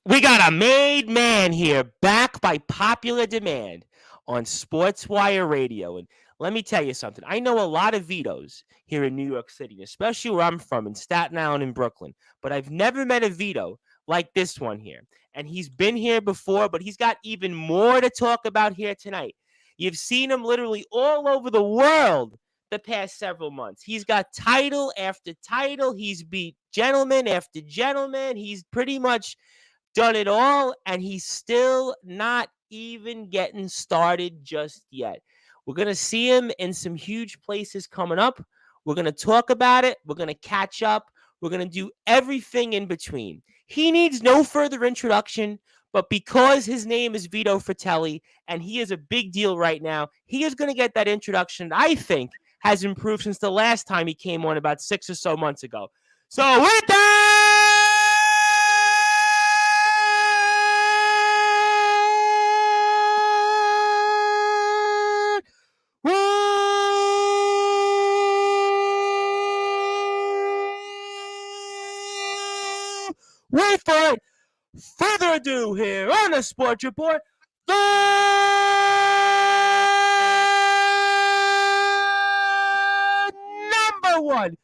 We got a made man here, back by popular demand on Sportswire Radio. And let me tell you something. I know a lot of Vitos here in New York City, especially where I'm from in Staten Island and Brooklyn. But I've never met a Vito like this one here. And he's been here before, but he's got even more to talk about here tonight. You've seen him literally all over the world the past several months. He's got title after title. He's beat gentleman after gentleman. He's pretty much done it all, and he's still not even getting started just yet. We're going to see him in some huge places coming up. We're going to talk about it. We're going to catch up. We're going to do everything in between. He needs no further introduction, but because his name is Vito Fratelli and he is a big deal right now, he is going to get that introduction that I think has improved since the last time he came on about 6 or so months ago. So with that, wait for it. Further ado here on the Sports Report, the number one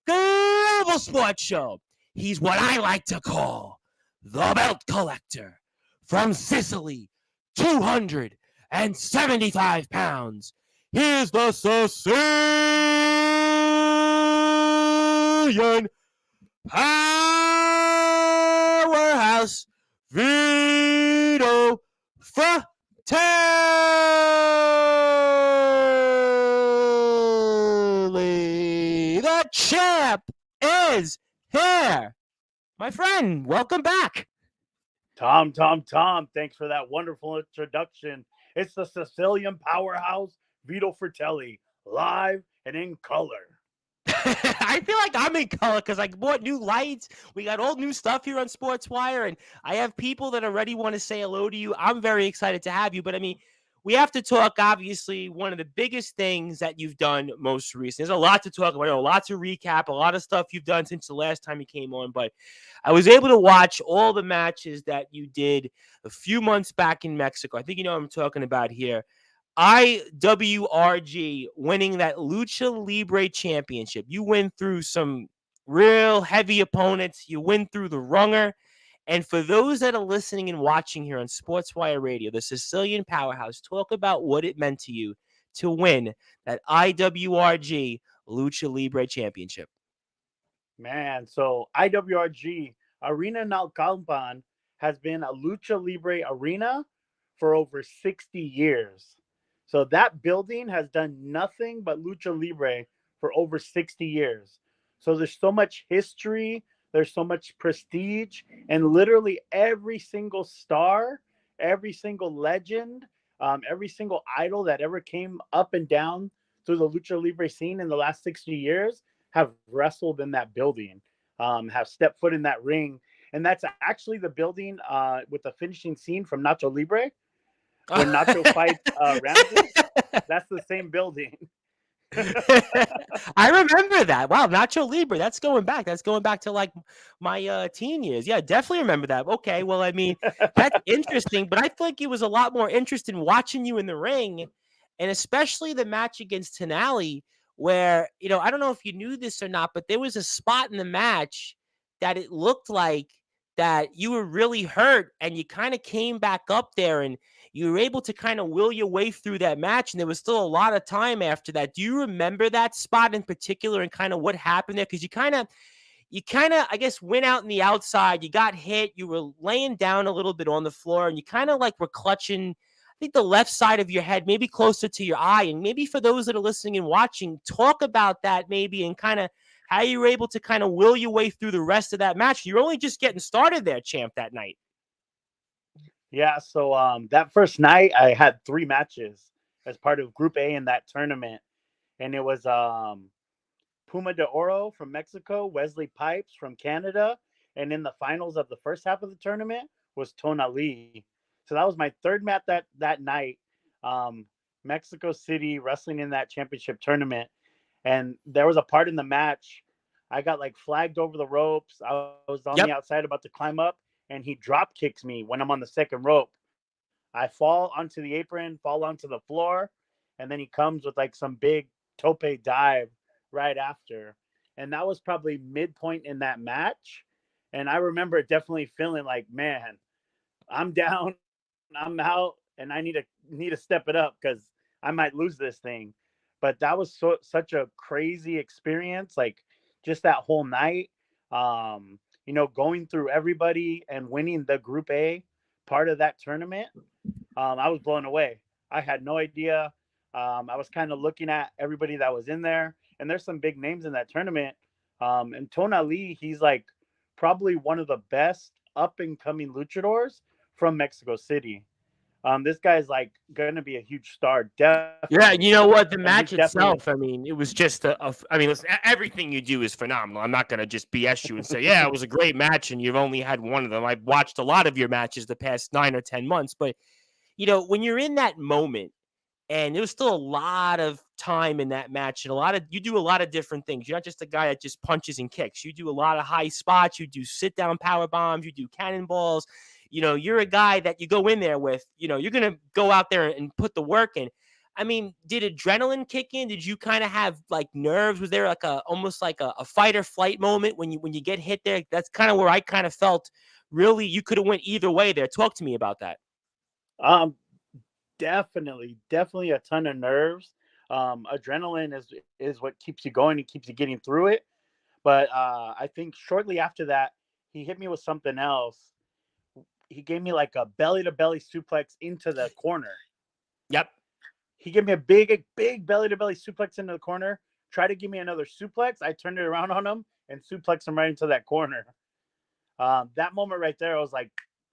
global sports show. He's what I like to call the belt collector from Sicily, 275 pounds. Here's the Sicilian powerhouse, Vito Fratelli. The champ is here. My friend, welcome back. Tom, thanks for that wonderful introduction. It's the Sicilian powerhouse, Vito Fratelli, live and in color. I feel like I'm in color because I bought new lights. We got all new stuff here on Sportswire, and I have people that already want to say hello to you. I'm very excited to have you, but I mean, we have to talk, obviously, one of the biggest things that you've done most recently. There's a lot to talk about, a lot to recap, a lot of stuff you've done since the last time you came on, but I was able to watch all the matches that you did a few months back in Mexico. I think you know what I'm talking about here. IWRG winning that Lucha Libre Championship. You win through some real heavy opponents. You win through the runger. And for those that are listening and watching here on Sportswire Radio, the Sicilian Powerhouse, talk about what it meant to you to win that IWRG Lucha Libre Championship. Man, so IWRG, Arena Naucalpan, has been a Lucha Libre arena for over 60 years. So that building has done nothing but Lucha Libre for over 60 years. So there's so much history, there's so much prestige, and literally every single star, every single legend, every single idol that ever came up and down through the Lucha Libre scene in the last 60 years have wrestled in that building, have stepped foot in that ring. And that's actually the building with the finishing scene from Nacho Libre when Nacho fights Ramses. That's the same building. I remember that. Wow, Nacho Libre. That's going back. That's going back to like my teen years. Yeah, definitely remember that. Okay, well, I mean, that's interesting, but I think it was a lot more interesting watching you in the ring, and especially the match against Tenali, where, you know, I don't know if you knew this or not, but there was a spot in the match that it looked like that you were really hurt and you kind of came back up there and you were able to kind of will your way through that match, and there was still a lot of time after that. Do you remember that spot in particular and kind of what happened there? Because you kind of, I guess, went out in the outside. You got hit. You were laying down a little bit on the floor, and you kind of like were clutching, I think, the left side of your head, maybe closer to your eye. And maybe for those that are listening and watching, talk about that maybe and kind of how you were able to kind of will your way through the rest of that match. You're only just getting started there, champ, that night. Yeah, so that first night I had 3 matches as part of Group A in that tournament. And it was Puma de Oro from Mexico, Wesley Pipes from Canada, and in the finals of the first half of the tournament was Tonali. So that was my third match that night. Mexico City wrestling in that championship tournament. And there was a part in the match I got like flagged over the ropes. I was on the outside about to climb up, and he drop kicks me when I'm on the second rope. I fall onto the apron, fall onto the floor, and then he comes with like some big tope dive right after. And that was probably midpoint in that match. And I remember definitely feeling like, man, I'm down, I'm out, and I need to step it up because I might lose this thing. But that was such a crazy experience, like just that whole night. Going through everybody and winning the Group A part of that tournament. I was blown away. I had no idea. I was kind of looking at everybody that was in there, and there's some big names in that tournament. And Tonali, he's like probably one of the best up and coming luchadors from Mexico City. This guy's like going to be a huge star, Yeah, definitely. you know what? The And he's match definitely itself, I mean, it was just I mean, listen, everything you do is phenomenal. I'm not going to just BS you and say, yeah, it was a great match and you've only had one of them. I've watched a lot of your matches the past 9 or 10 months, but, when you're in that moment, and there was still a lot of time in that match, and you do a lot of different things. You're not just a guy that just punches and kicks. You do a lot of high spots. You do sit down power bombs. You do cannonballs. You're a guy that you go in there with. You're gonna go out there and put the work in. I mean, did adrenaline kick in? Did you kind of have like nerves? Was there like almost like a fight or flight moment when you get hit there? That's kind of where I kind of felt. Really, you could have went either way there. Talk to me about that. um, definitely a ton of nerves. Adrenaline is what keeps you going and keeps you getting through it. But I think shortly after that, he hit me with something else. He gave me like a belly to belly suplex into the corner. Yep. He gave me a big belly to belly suplex into the corner. Tried to give me another suplex. I turned it around on him and suplexed him right into that corner. That moment right there, I was like,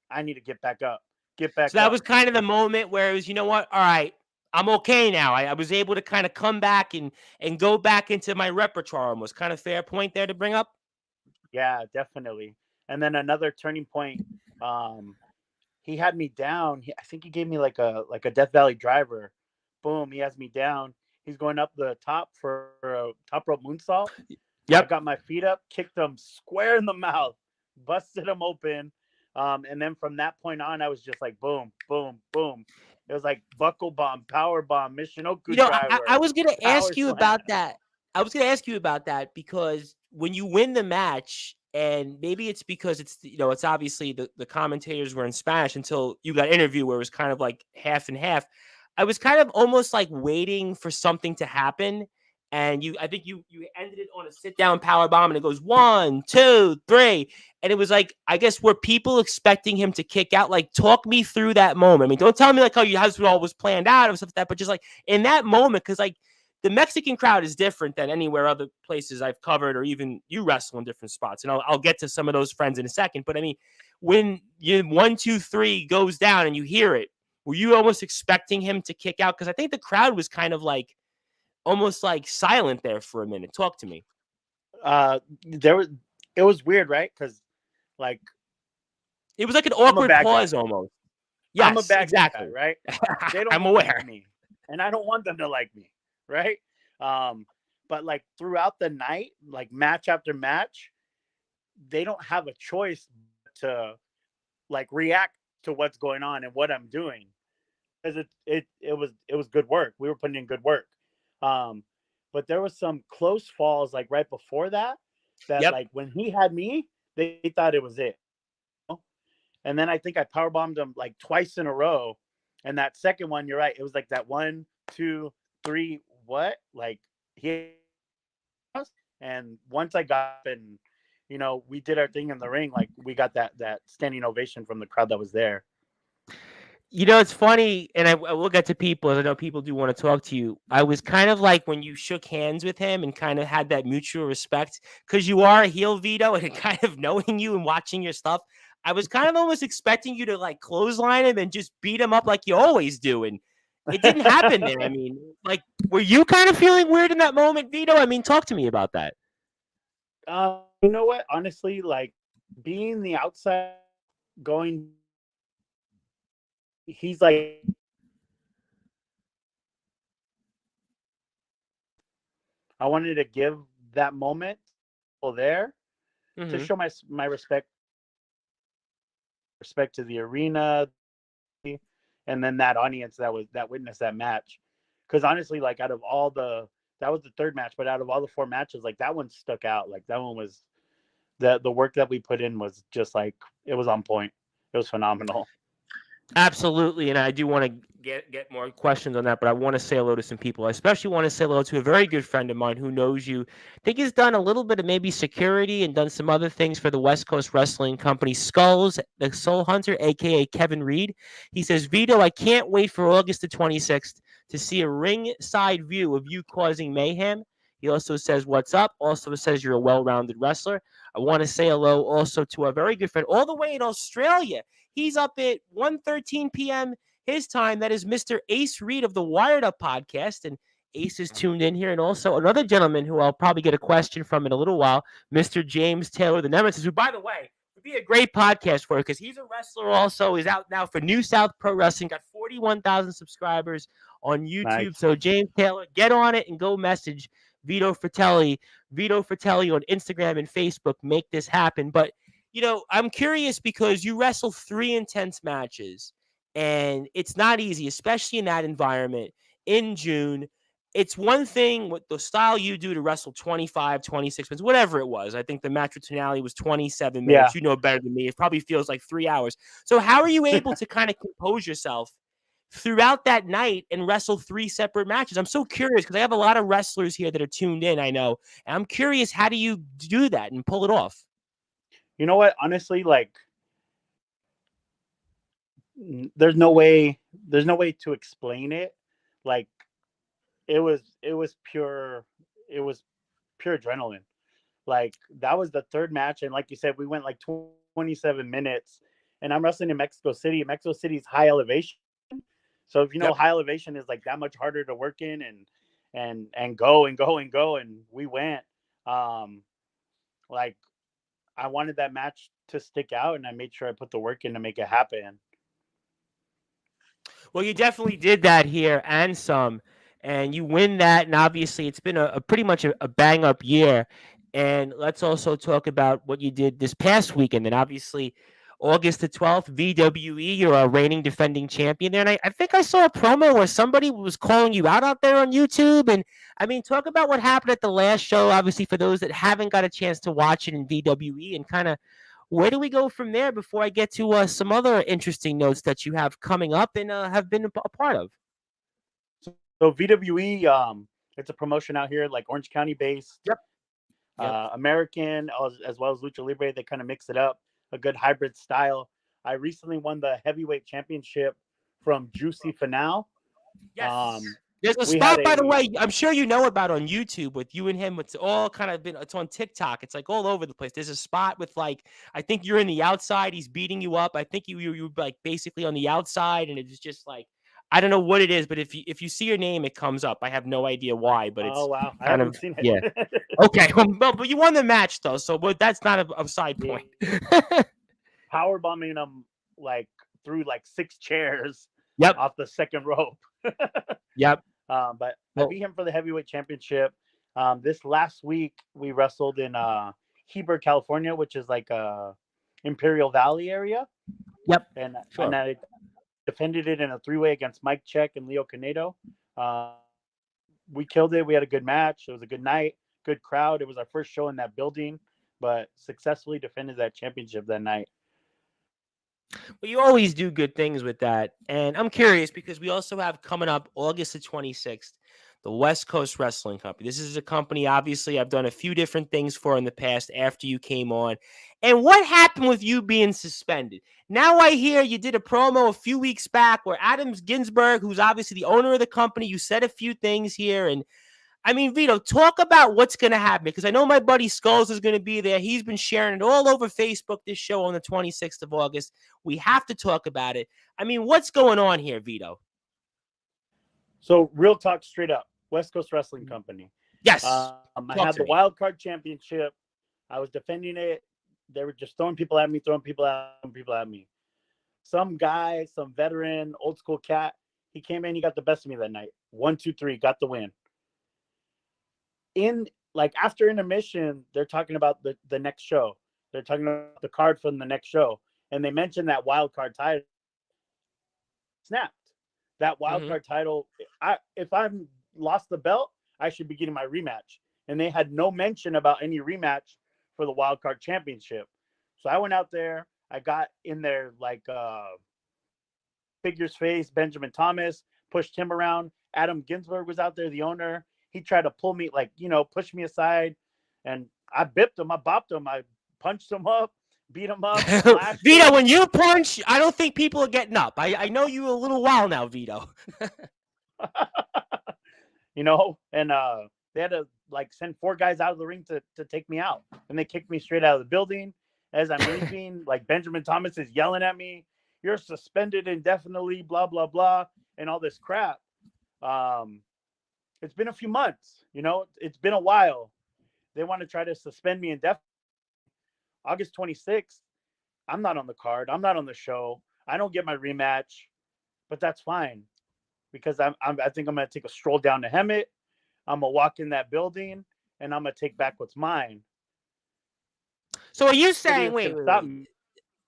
I need to get back up. Get So back that up. was kind of the moment where it was, you know what? All right, I'm okay now. I was able to kind of come back and go back into my repertoire almost. Kind of fair point there to bring up. Yeah, definitely. And then another turning point. Um, he had me down. I think he gave me like a Death Valley driver. Boom, he has me down. He's going up the top for a top rope moonsault. I Yep. got my feet up, kicked him square in the mouth, busted him open. And then from that point on, I was just like boom, boom, boom. It was like buckle bomb, power bomb, Michinoku I driver, was going to power ask you slam. about that. I was going to ask you about that because when you win the match, and maybe it's because it's obviously the commentators were in Spanish until you got interviewed where it was kind of like half and half. I was kind of almost like waiting for something to happen. And I think you ended it on a sit down power bomb, and it goes 1, 2, 3, and it was like, I guess, were people expecting him to kick out? Like, talk me through that moment. I mean, don't tell me like, oh, you have it all was planned out or stuff like that, but just like in that moment, because like the Mexican crowd is different than anywhere other places I've covered, or even you wrestle in different spots. And I'll get to some of those friends in a second. But I mean, when you 1, 2, 3 goes down and you hear it, were you almost expecting him to kick out? Because I think the crowd was kind of like almost like silent there for a minute. Talk to me. There was it was weird, right? Because like It was like an I'm a awkward bad guy. pause almost. I'm a Yes, bad guy, exactly. right? They don't I'm like aware. me, and I don't want them to like me, right? Um, but like throughout the night, like match after match, they don't have a choice to like react to what's going on and what I'm doing because it was good work. We were putting in good work. Um, but there was some close falls like right before that Yep. like when he had me, they thought it was it. And then I think I power bombed him like twice in a row. And that second one, you're right. It was like that 1, 2, 3, what? Like he and once I got up and we did our thing in the ring, like we got that standing ovation from the crowd that was there. It's funny, and I will get to people, as I know people do want to talk to you. I was kind of like when you shook hands with him and kind of had that mutual respect, because you are a heel, Vito, and kind of knowing you and watching your stuff, I was kind of almost expecting you to like clothesline him and just beat him up like you always do, and it didn't happen there. I mean, like, were you kind of feeling weird in that moment, Vito? I mean, talk to me about that. You know what? Honestly, like being the outside going, he's like, I wanted to give that moment there to Hmm. show my respect respect to the arena, and then that audience that witnessed that match. Because honestly, like that was the third match, but out of all the four matches, like that one stuck out. Like that one was the work that we put in was just like it was on point. It was phenomenal. Absolutely, and I do want to get more questions on that, but I want to say hello to some people. I especially want to say hello to a very good friend of mine who knows you. I think he's done a little bit of maybe security and done some other things for the West Coast Wrestling Company, Skulls, the Soul Hunter, aka Kevin Reed. He says, Vito, I can't wait for August the 26th to see a ringside view of you causing mayhem. He also says, what's up? Also says you're a well-rounded wrestler. I want to say hello also to a very good friend all the way in Australia. He's up at 1:13 p.m. his time. That is Mr. Ace Reed of the Wired Up podcast. And Ace is tuned in here. And also another gentleman who I'll probably get a question from in a little while, Mr. James Taylor, the Nemesis, who, by the way, would be a great podcast for it because he's a wrestler also. He's out now for New South Pro Wrestling, got 41,000 subscribers on YouTube. Nice. So, James Taylor, get on it and go message Vito Fratelli on Instagram and Facebook. Make this happen. But I'm curious because you wrestle 3 intense matches, and it's not easy, especially in that environment in June. It's one thing with the style you do to wrestle 25, 26 minutes, whatever it was. I think the match with Tonali was 27 minutes. Yeah. You know better than me. It probably feels like 3 hours. So how are you able to kind of compose yourself throughout that night and wrestle 3 separate matches? I'm so curious because I have a lot of wrestlers here that are tuned in, I know. And I'm curious, how do you do that and pull it off? You know what? Honestly, like there's no way to explain it. Like it was pure adrenaline. Like that was the third match, and like you said, we went like 27 minutes, and I'm wrestling in Mexico City. Mexico City is high elevation, so if you know, high elevation is like that much harder to work in and go, and we went. Like I wanted that match to stick out, and I made sure I put the work in to make it happen. Well, you definitely did that here and some, and you win that. And obviously, it's been a pretty much a bang up year. And let's also talk about what you did this past weekend. And obviously, August the 12th, VWE, you're a reigning defending champion there. And I think I saw a promo where somebody was calling you out there on YouTube. And I mean, talk about what happened at the last show, obviously, for those that haven't got a chance to watch it in VWE, and kind of where do we go from there before I get to some other interesting notes that you have coming up and have been a part of? So VWE, it's a promotion out here, like Orange County based. Yep. American as well as Lucha Libre. They kind of mix it up, a good hybrid style. I recently won the heavyweight championship from Juicy Finale. Yes. There's a spot, by the way, I'm sure you know about on YouTube with you and him. It's all kind of it's on TikTok. It's like all over the place. There's a spot with like, I think you're in the outside. He's beating you up. I think you like basically on the outside, and it's just like, I don't know what it is, but if you see your name, it coome up. I have no idea why, but it's wow, I haven't seen it. Yeah. Okay, but you won the match though, so that's not a side point. Power bombing him like through like 6 chairs. Yep. Off the second rope. Yep. But I beat him for the heavyweight championship. This last week we wrestled in Heber, California, which is like Imperial Valley area. Yep. And I defended it in a 3-way against Mike Check and Leo Canedo. We killed it. We had a good match. It was a good night, good crowd. It was our first show in that building, but successfully defended that championship that night. Well, you always do good things with that. And I'm curious because we also have coming up August the 26th, the West Coast Wrestling Company. This is a company, obviously, I've done a few different things for in the past after you came on. And what happened with you being suspended? Now I hear you did a promo a few weeks back where Adam Ginsberg, who's obviously the owner of the company, you said a few things here. And I mean, Vito, talk about what's going to happen because I know my buddy Skulls is going to be there. He's been sharing it all over Facebook, this show on the 26th of August. We have to talk about it. I mean, what's going on here, Vito? So real talk straight up, West Coast Wrestling Company. Yes. I had the Wild Card Championship. I was defending it. They were just throwing people at me. Some guy, some veteran, old school cat, he came in, he got the best of me that night. 1, 2, 3, got the win. In like after intermission, they're talking about the next show. They're talking about the card from the next show. and they mentioned that wild card title snapped. That wild Mm-hmm. card title, if I'm lost the belt, I should be getting my rematch. And they had no mention about any rematch for the wild card championship. So I went out there. I got in there like figures face, Benjamin Thomas, pushed him around. Adam Ginsberg was out there, the owner. He tried to pull me, like, push me aside. And I bipped him. I bopped him. I punched him up, beat him up, slashed Vito, him. when you punch, I don't think people are getting up. I know you a little while now, Vito. And they had to like send 4 guys out of the ring to take me out. And they kicked me straight out of the building. As I'm leaving, like Benjamin Thomas is yelling at me, "You're suspended indefinitely, blah, blah, blah," and all this crap. It's been a few months, it's been a while. They want to try to suspend me indefinitely. August 26th, I'm not on the card. I'm not on the show. I don't get my rematch, but that's fine because I think I'm going to take a stroll down to Hemet. I'm going to walk in that building and I'm going to take back what's mine. So are you saying, Nobody wait, stop me.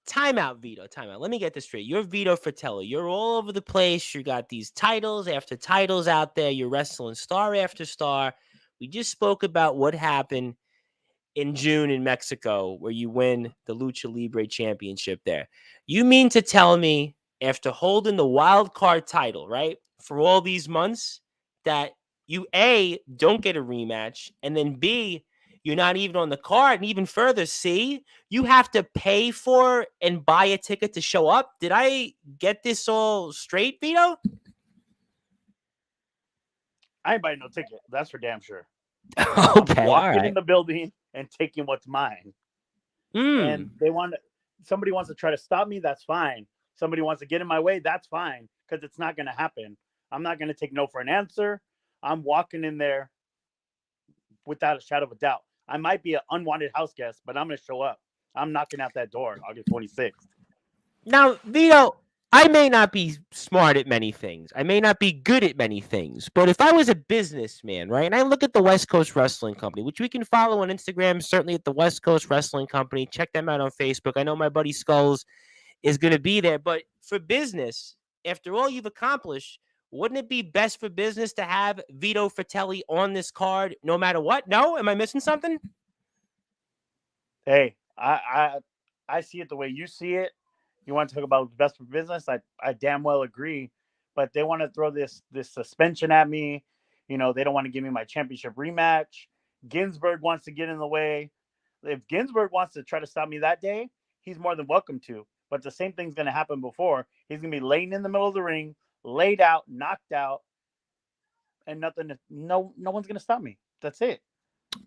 time out, Vito, time out. Let me get this straight. You're Vito Fratelli. You're all over the place. You got these titles after titles out there. You're wrestling star after star. We just spoke about what happened in June in Mexico, where you win the Lucha Libre Championship there. You mean to tell me, after holding the wild card title, right, for all these months, that you A, don't get a rematch, and then B, you're not even on the card, and even further, C, you have to pay for and buy a ticket to show up? Did I get this all straight, Vito? I ain't buying no ticket. That's for damn sure. Okay, I'm walking all right. in the building and taking what's mine. And somebody wants to try to stop me, that's fine. Somebody wants to get in my way, that's fine, because it's not going to happen. I'm not going to take no for an answer. I'm walking in there without a shadow of a doubt. I might be an unwanted house guest, but I'm going to show up. I'm knocking out that door August 26th. Now, Vito, I may not be smart at many things. I may not be good at many things. But if I was a businessman, right, and I look at the West Coast Wrestling Company, which we can follow on Instagram, certainly at the West Coast Wrestling Company. Check them out on Facebook. I know my buddy Skulls is going to be there. But for business, after all you've accomplished, wouldn't it be best for business to have Vito Fratelli on this card no matter what? No? Am I missing something? Hey, I see it the way you see it. You want to talk about best for business? I damn well agree. But they want to throw this suspension at me. They don't want to give me my championship rematch. Ginsberg wants to get in the way. If Ginsberg wants to try to stop me that day, he's more than welcome to. But the same thing's going to happen before. He's going to be laying in the middle of the ring, laid out, knocked out, and no one's going to stop me. That's it.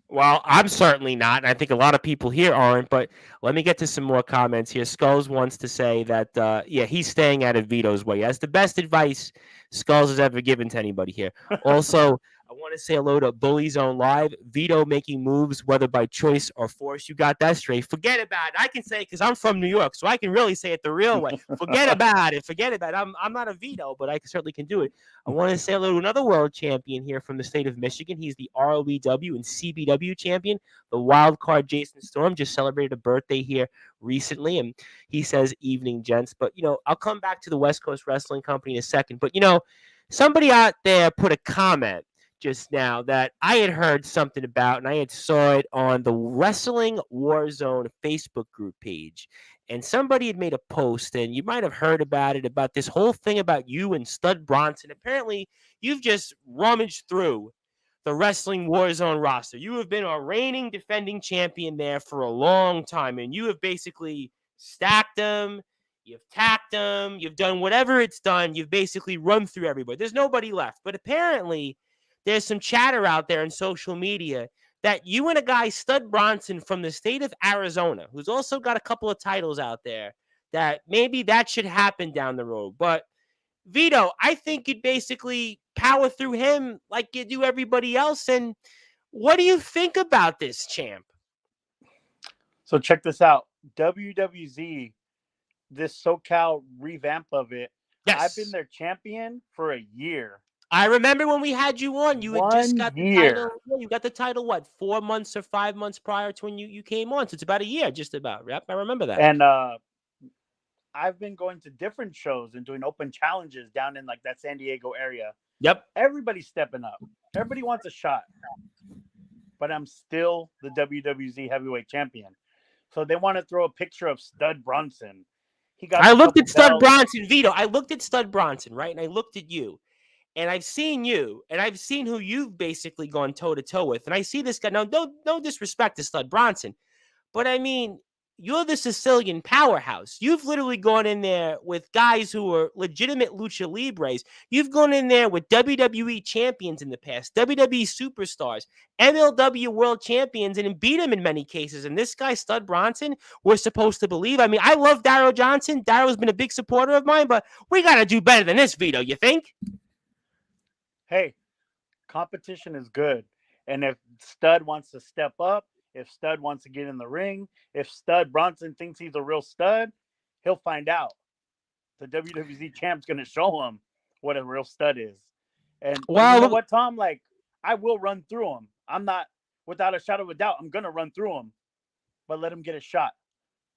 Well, I'm certainly not, and I think a lot of people here aren't, but let me get to some more comments here. Skulls wants to say that, he's staying out of Vito's way. That's the best advice Skulls has ever given to anybody here. Also, I want to say hello to Bully Zone Live. Vito making moves, whether by choice or force. You got that straight. Forget about it. I can say it because I'm from New York, so I can really say it the real way. Forget about it. Forget about it. I'm not a Vito, but I certainly can do it. I want to say hello to another world champion here from the state of Michigan. He's the ROEW and CBW champion. The wild card Jason Storm just celebrated a birthday here recently, and he says, "Evening, gents." But, I'll come back to the West Coast Wrestling Company in a second. But, somebody out there put a comment just now that I had heard something about, and I had saw it on the Wrestling Warzone Facebook group page. And somebody had made a post, and you might have heard about it, about this whole thing about you and Stud Bronson. Apparently, you've just rummaged through the Wrestling Warzone roster. You have been a reigning defending champion there for a long time, and you have basically stacked them, you've tacked them, you've done whatever it's done. You've basically run through everybody. There's nobody left. But apparently, there's some chatter out there in social media that you and a guy, Stud Bronson, from the state of Arizona, who's also got a couple of titles out there, that maybe that should happen down the road. But Vito, I think you'd basically power through him like you do everybody else. And what do you think about this, champ? So check this out. WWZ, this SoCal revamp of it. Yes. I've been their champion for a year. I remember when we had you on, you had just got the title. You got the title, what, 4 months or 5 months prior to when you came on? So it's about a year, just about. Yep, I remember that. And I've been going to different shows and doing open challenges down in like that San Diego area. Yep. Everybody's stepping up. Everybody wants a shot, but I'm still the WWZ heavyweight champion. So they want to throw a picture of Stud Bronson. He got I the looked couple at Stud belts. Bronson, Vito. I looked at Stud Bronson, right? And I looked at you. And I've seen you, and I've seen who you've basically gone toe to toe with. And I see this guy. Now, no disrespect to Stud Bronson, but I mean, you're the Sicilian powerhouse. You've literally gone in there with guys who are legitimate lucha libres. You've gone in there with WWE champions in the past, WWE superstars, MLW world champions, and beat them in many cases. And this guy, Stud Bronson, we're supposed to believe. I mean, I love Daryl Johnson. Daryl's been a big supporter of mine, but we got to do better than this, Vito. You think? Hey, competition is good. And if Stud wants to step up, if Stud wants to get in the ring, if Stud Bronson thinks he's a real stud, he'll find out. The WWZ champ's going to show him what a real stud is. And you know Well, what, Tom? Like, I will run through him. I'm not, without a shadow of a doubt, I'm going to run through him. But let him get a shot.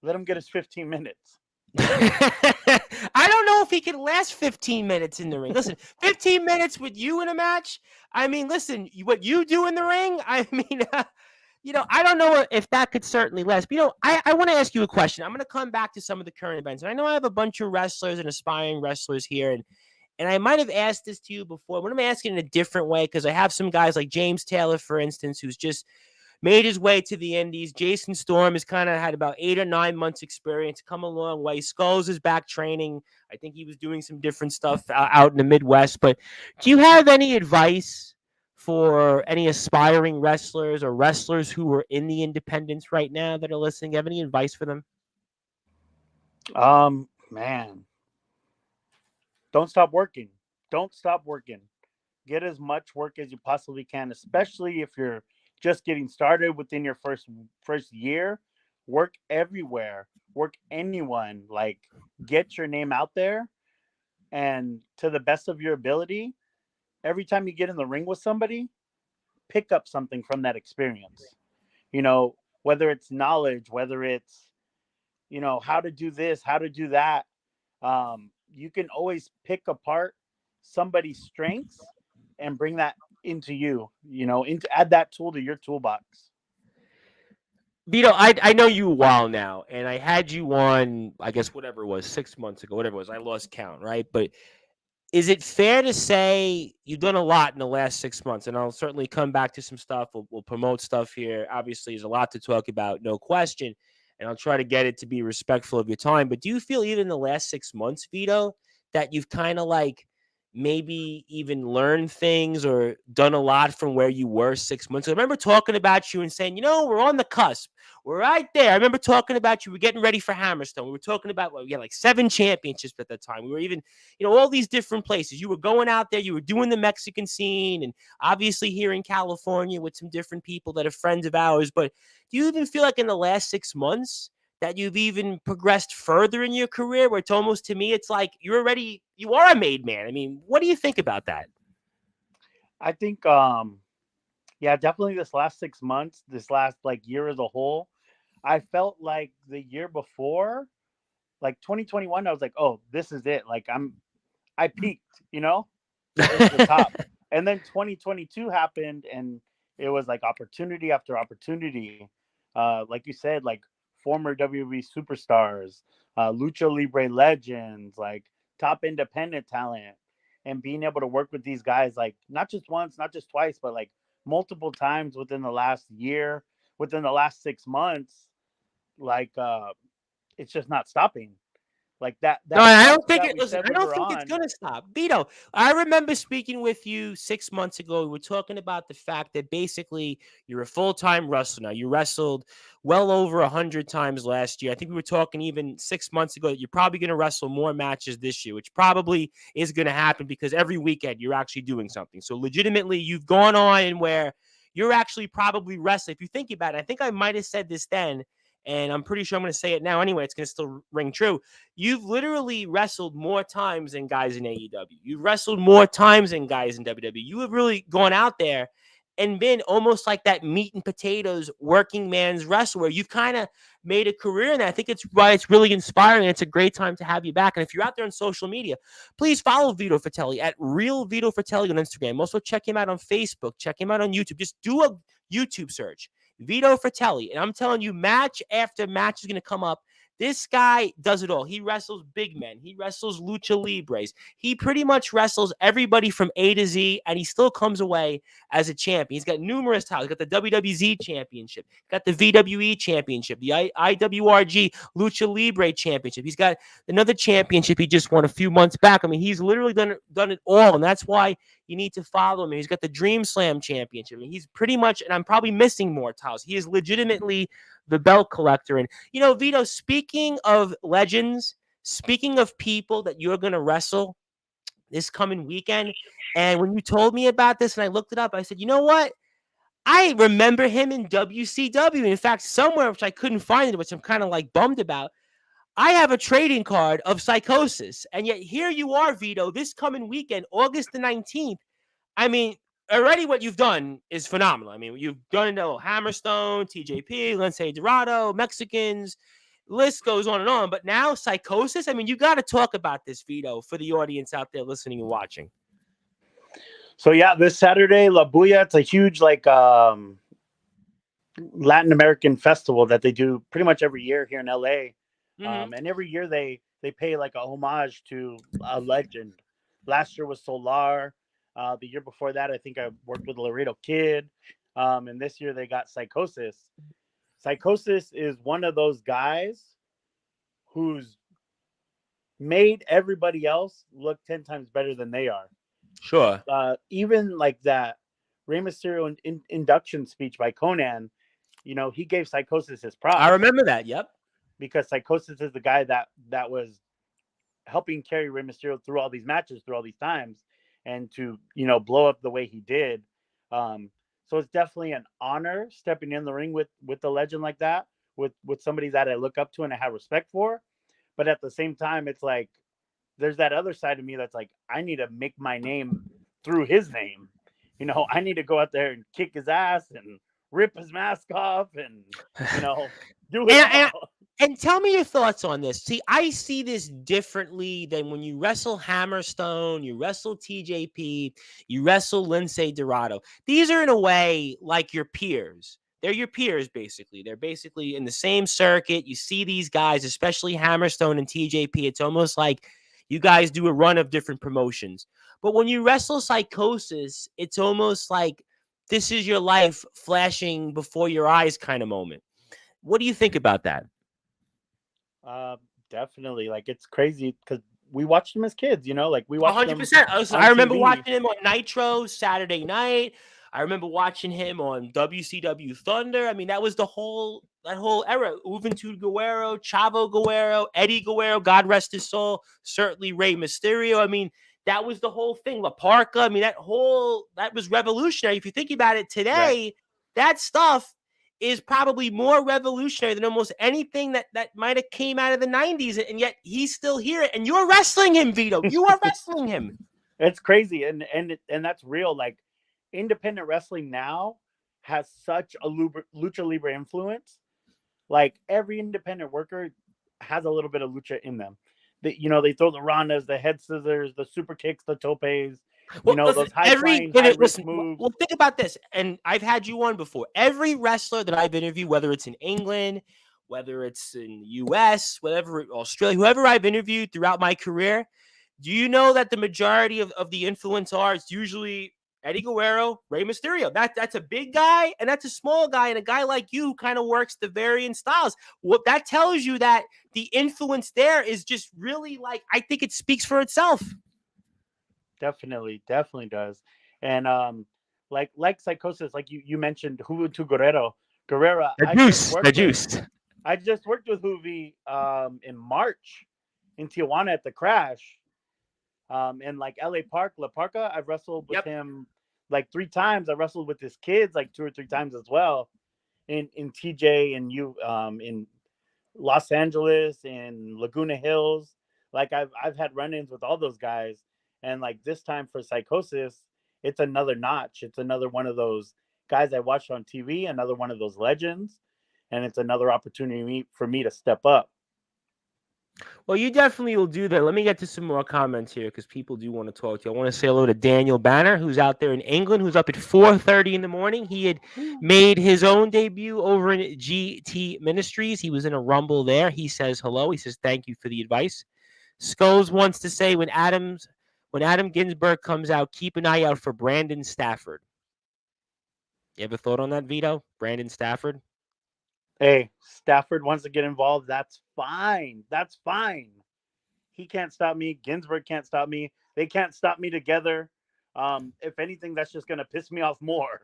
Let him get his 15 minutes. I don't know if he can last 15 minutes in the ring. Listen, 15 minutes with you in a match. I mean, listen, what you do in the ring. I mean, I don't know if that could certainly last. But, I want to ask you a question. I'm going to come back to some of the current events. And I know I have a bunch of wrestlers and aspiring wrestlers here. And I might have asked this to you before, but I'm asking in a different way because I have some guys like James Taylor, for instance, who's just made his way to the Indies. Jason Storm has kind of had about 8 or 9 months experience, come a long way. Skulls is back training. I think he was doing some different stuff out in the Midwest. But do you have any advice for any aspiring wrestlers or wrestlers who are in the independents right now that are listening? Do you have any advice for them? Man, don't stop working. Don't stop working. Get as much work as you possibly can, especially if you're just getting started within your first year. Work everywhere. Work anyone. Like, get your name out there, and to the best of your ability, every time you get in the ring with somebody, pick up something from that experience. Whether it's knowledge, whether it's how to do this, how to do that. You can always pick apart somebody's strengths and bring that into into add that tool to your toolbox. Vito, I know you a while now, and I had you on, I guess, whatever it was, 6 months ago, whatever it was. I lost count, right? But is it fair to say you've done a lot in the last 6 months? And I'll certainly come back to some stuff. We'll promote stuff here. Obviously, there's a lot to talk about, no question. And I'll try to get it to be respectful of your time. But do you feel even in the last 6 months, Vito, that you've kind of like maybe even learned things or done a lot from where you were 6 months ago? I remember talking about you and saying, we're on the cusp. We're right there. I remember talking about you. We're getting ready for Hammerstone. We were talking about, we had like 7 championships at that time. We were even, all these different places. You were going out there. You were doing the Mexican scene, and obviously here in California with some different people that are friends of ours. But do you even feel like in the last 6 months that you've even progressed further in your career, where it's almost, to me, it's like you are a made man? I mean, what do you think about that? I think yeah, definitely this last 6 months, this last like year as a whole, I felt like the year before, like 2021, I was like, oh, this is it. Like, I peaked, this is the top. And then 2022 happened, and it was like opportunity after opportunity. Like you said, like former WWE superstars, lucha libre legends, like top independent talent, and being able to work with these guys, like not just once, not just twice, but like multiple times within the last year, within the last 6 months. Like, it's just not stopping. Like that No, I cusp don't think that it. we Listen, said I we don't were think it's on. gonna stop. Vito, I remember speaking with you 6 months ago. We were talking about the fact that basically you're a full-time wrestler now. You wrestled well over 100 times last year. I think we were talking even 6 months ago that you're probably going to wrestle more matches this year, which probably is going to happen because every weekend you're actually doing something. So legitimately, you've gone on where you're actually probably wrestling. If you think about it, I think I might have said this then, and I'm pretty sure I'm going to say it now anyway. It's going to still ring true. You've literally wrestled more times than guys in AEW. You've wrestled more times than guys in WWE. You have really gone out there and been almost like that meat and potatoes working man's wrestler. You've kind of made a career in that. I think it's why it's really inspiring. It's a great time to have you back. And if you're out there on social media, please follow Vito Fratelli at Real Vito Fratelli on Instagram. Also check him out on Facebook. Check him out on YouTube. Just do a YouTube search, Vito Fratelli. And I'm telling you, match after match is going to come up. This guy does it all. He wrestles big men. He wrestles lucha libres. He pretty much wrestles everybody from A to Z, and he still comes away as a champion. He's got numerous titles. He's got the WWZ Championship, got the VWE Championship, the IWRG Lucha Libre Championship. He's got another championship he just won a few months back. I mean, he's literally done it all, and that's why you need to follow him. He's got the Dream Slam Championship. I mean, he's pretty much, and I'm probably missing more titles. He is legitimately the belt collector. And, Vito, speaking of legends, speaking of people that you're going to wrestle this coming weekend, and when you told me about this and I looked it up, I said, you know what? I remember him in WCW. In fact, somewhere, which I couldn't find it, which I'm kind of like bummed about, I have a trading card of Psychosis. And yet here you are, Vito, this coming weekend, August the 19th. I mean, already what you've done is phenomenal. I mean, you've done Hammerstone, TJP, Lince Dorado, Mexicans, list goes on. But now Psychosis, I mean, you got to talk about this, Vito, for the audience out there listening and watching. So yeah, this Saturday, La Bulla, it's a huge Latin American festival that they do pretty much every year here in LA. Mm-hmm. And every year they pay like a homage to a legend. Last year was Solar. The year before that, I think I worked with Laredo Kid. And this year they got Psychosis. Psychosis is one of those guys who's made everybody else look 10 times better than they are. Sure. Even like that Rey Mysterio induction speech by Conan, he gave Psychosis his props. I remember that. Yep. Because Psychosis is the guy that was helping carry Rey Mysterio through all these matches, through all these times, and to, blow up the way he did. So it's definitely an honor stepping in the ring with a legend like that, with somebody that I look up to and I have respect for. But at the same time, it's like, there's that other side of me that's like, I need to make my name through his name. I need to go out there and kick his ass and rip his mask off and, do it all. And tell me your thoughts on this. See, I see this differently than when you wrestle Hammerstone, you wrestle TJP, you wrestle Lince Dorado. These are in a way like your peers. They're your peers, basically. They're basically in the same circuit. You see these guys, especially Hammerstone and TJP. It's almost like you guys do a run of different promotions. But when you wrestle Psychosis, it's almost like this is your life flashing before your eyes kind of moment. What do you think about that? Definitely. Like, it's crazy because we watched him as kids, like we watched 100%. I remember watching him on Nitro Saturday night. I remember watching him on WCW Thunder. I mean, that was that whole era. Juventud Guerrero, Chavo Guerrero, Eddie Guerrero, God rest his soul. Certainly Rey Mysterio. I mean, that was the whole thing. La Parka. I mean, that was revolutionary. If you think about it today, right, that stuff is probably more revolutionary than almost anything that might have came out of the 90s. And yet he's still here. And you're wrestling him, Vito. You are wrestling him. It's crazy. And that's real. Like, independent wrestling now has such a lucha libre influence. Like, every independent worker has a little bit of lucha in them. They throw the rondas, the head scissors, the super kicks, the topes. Those high-flying, high-risk moves. Well, think about this, and I've had you on before. Every wrestler that I've interviewed, whether it's in England, whether it's in the U.S., Australia, whoever I've interviewed throughout my career, do you know that the majority of the influence it's usually Eddie Guerrero, Rey Mysterio. That's a big guy, and that's a small guy, and a guy like you who kind of works the varying styles. What that tells you that the influence there is just really, like, I think it speaks for itself. Definitely does. And like Psychosis, like you mentioned, Juventud Guerrero. The juice. I just worked with Juvi in March in Tijuana at the Crash. And like LA Park, La Parka, I've wrestled with him like 3 times. I wrestled with his kids like 2 or 3 times as well. In TJ and in Los Angeles, in Laguna Hills. Like, I've had run-ins with all those guys. And like this time for Psychosis, it's another notch. It's another one of those guys I watched on TV, another one of those legends, and it's another opportunity for me to step up. Well, you definitely will do that. Let me get to some more comments here because people do want to talk to you. I want to say hello to Daniel Banner, who's out there in England, who's up at 4:30 in the morning. He had made his own debut over in GT Ministries. He was in a Rumble there. He says hello. He says thank you for the advice. Skulls wants to say when Adam Ginsburg comes out, keep an eye out for Brandon Stafford. You ever thought on that, Vito? Brandon Stafford? Hey, Stafford wants to get involved. That's fine. That's fine. He can't stop me. Ginsburg can't stop me. They can't stop me together. If anything, that's just going to piss me off more.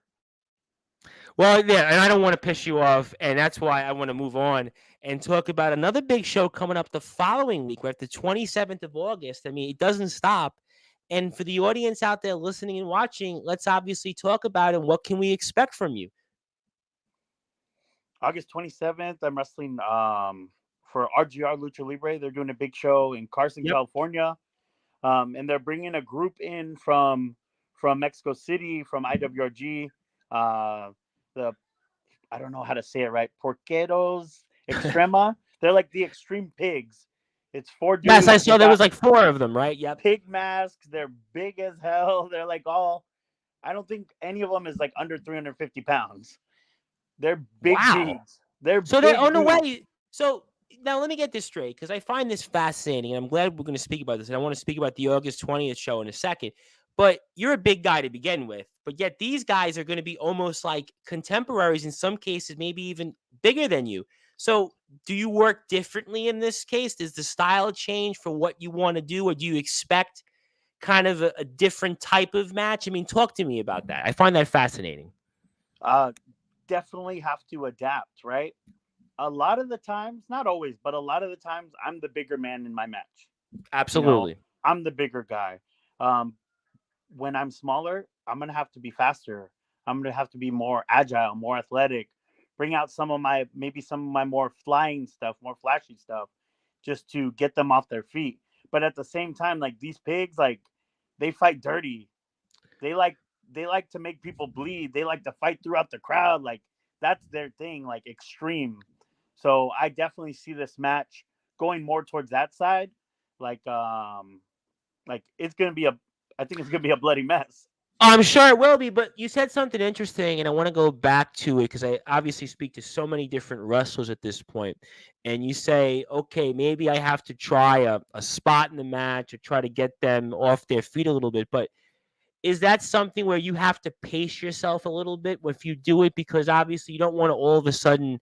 Well, yeah, and I don't want to piss you off, and that's why I want to move on and talk about another big show coming up the following week. We're at the 27th of August. I mean, it doesn't stop. And for the audience out there listening and watching, let's obviously talk about it. What can we expect from you? August 27th, I'm wrestling for RGR Lucha Libre. They're doing a big show in Carson, California. And they're bringing a group in from Mexico City, from IWRG. The I don't know how to say it right. Porqueros Extrema. They're like the Extreme Pigs. It's 4 dudes. Yes, I saw there was like 4 of them, right? Yep. Pig masks. They're big as hell. They're like all. I don't think any of them is like under 350 pounds. They're big dudes. They're on the way. So now let me get this straight because I find this fascinating, and I'm glad we're going to speak about this. And I want to speak about the August 20th show in a second. But you're a big guy to begin with, but yet these guys are going to be almost like contemporaries in some cases, maybe even bigger than you. So do you work differently in this case? Does the style change for what you want to do, or do you expect kind of a different type of match? I mean, talk to me about that. I find that fascinating. Definitely have to adapt, right? A lot of the times, not always, but a lot of the times, I'm the bigger man in my match. Absolutely. I'm the bigger guy. When I'm smaller, I'm going to have to be faster. I'm going to have to be more agile, more athletic, bring out some of my more flying stuff, more flashy stuff, just to get them off their feet. But at the same time, like these pigs, like they fight dirty. They like to make people bleed. They like to fight throughout the crowd. Like that's their thing, like extreme. So I definitely see this match going more towards that side. Like it's going to be I think it's going to be a bloody mess. I'm sure it will be, but you said something interesting, and I want to go back to it because I obviously speak to so many different wrestlers at this point. And you say, okay, maybe I have to try a spot in the match or try to get them off their feet a little bit. But is that something where you have to pace yourself a little bit if you do it? Because obviously you don't want to all of a sudden,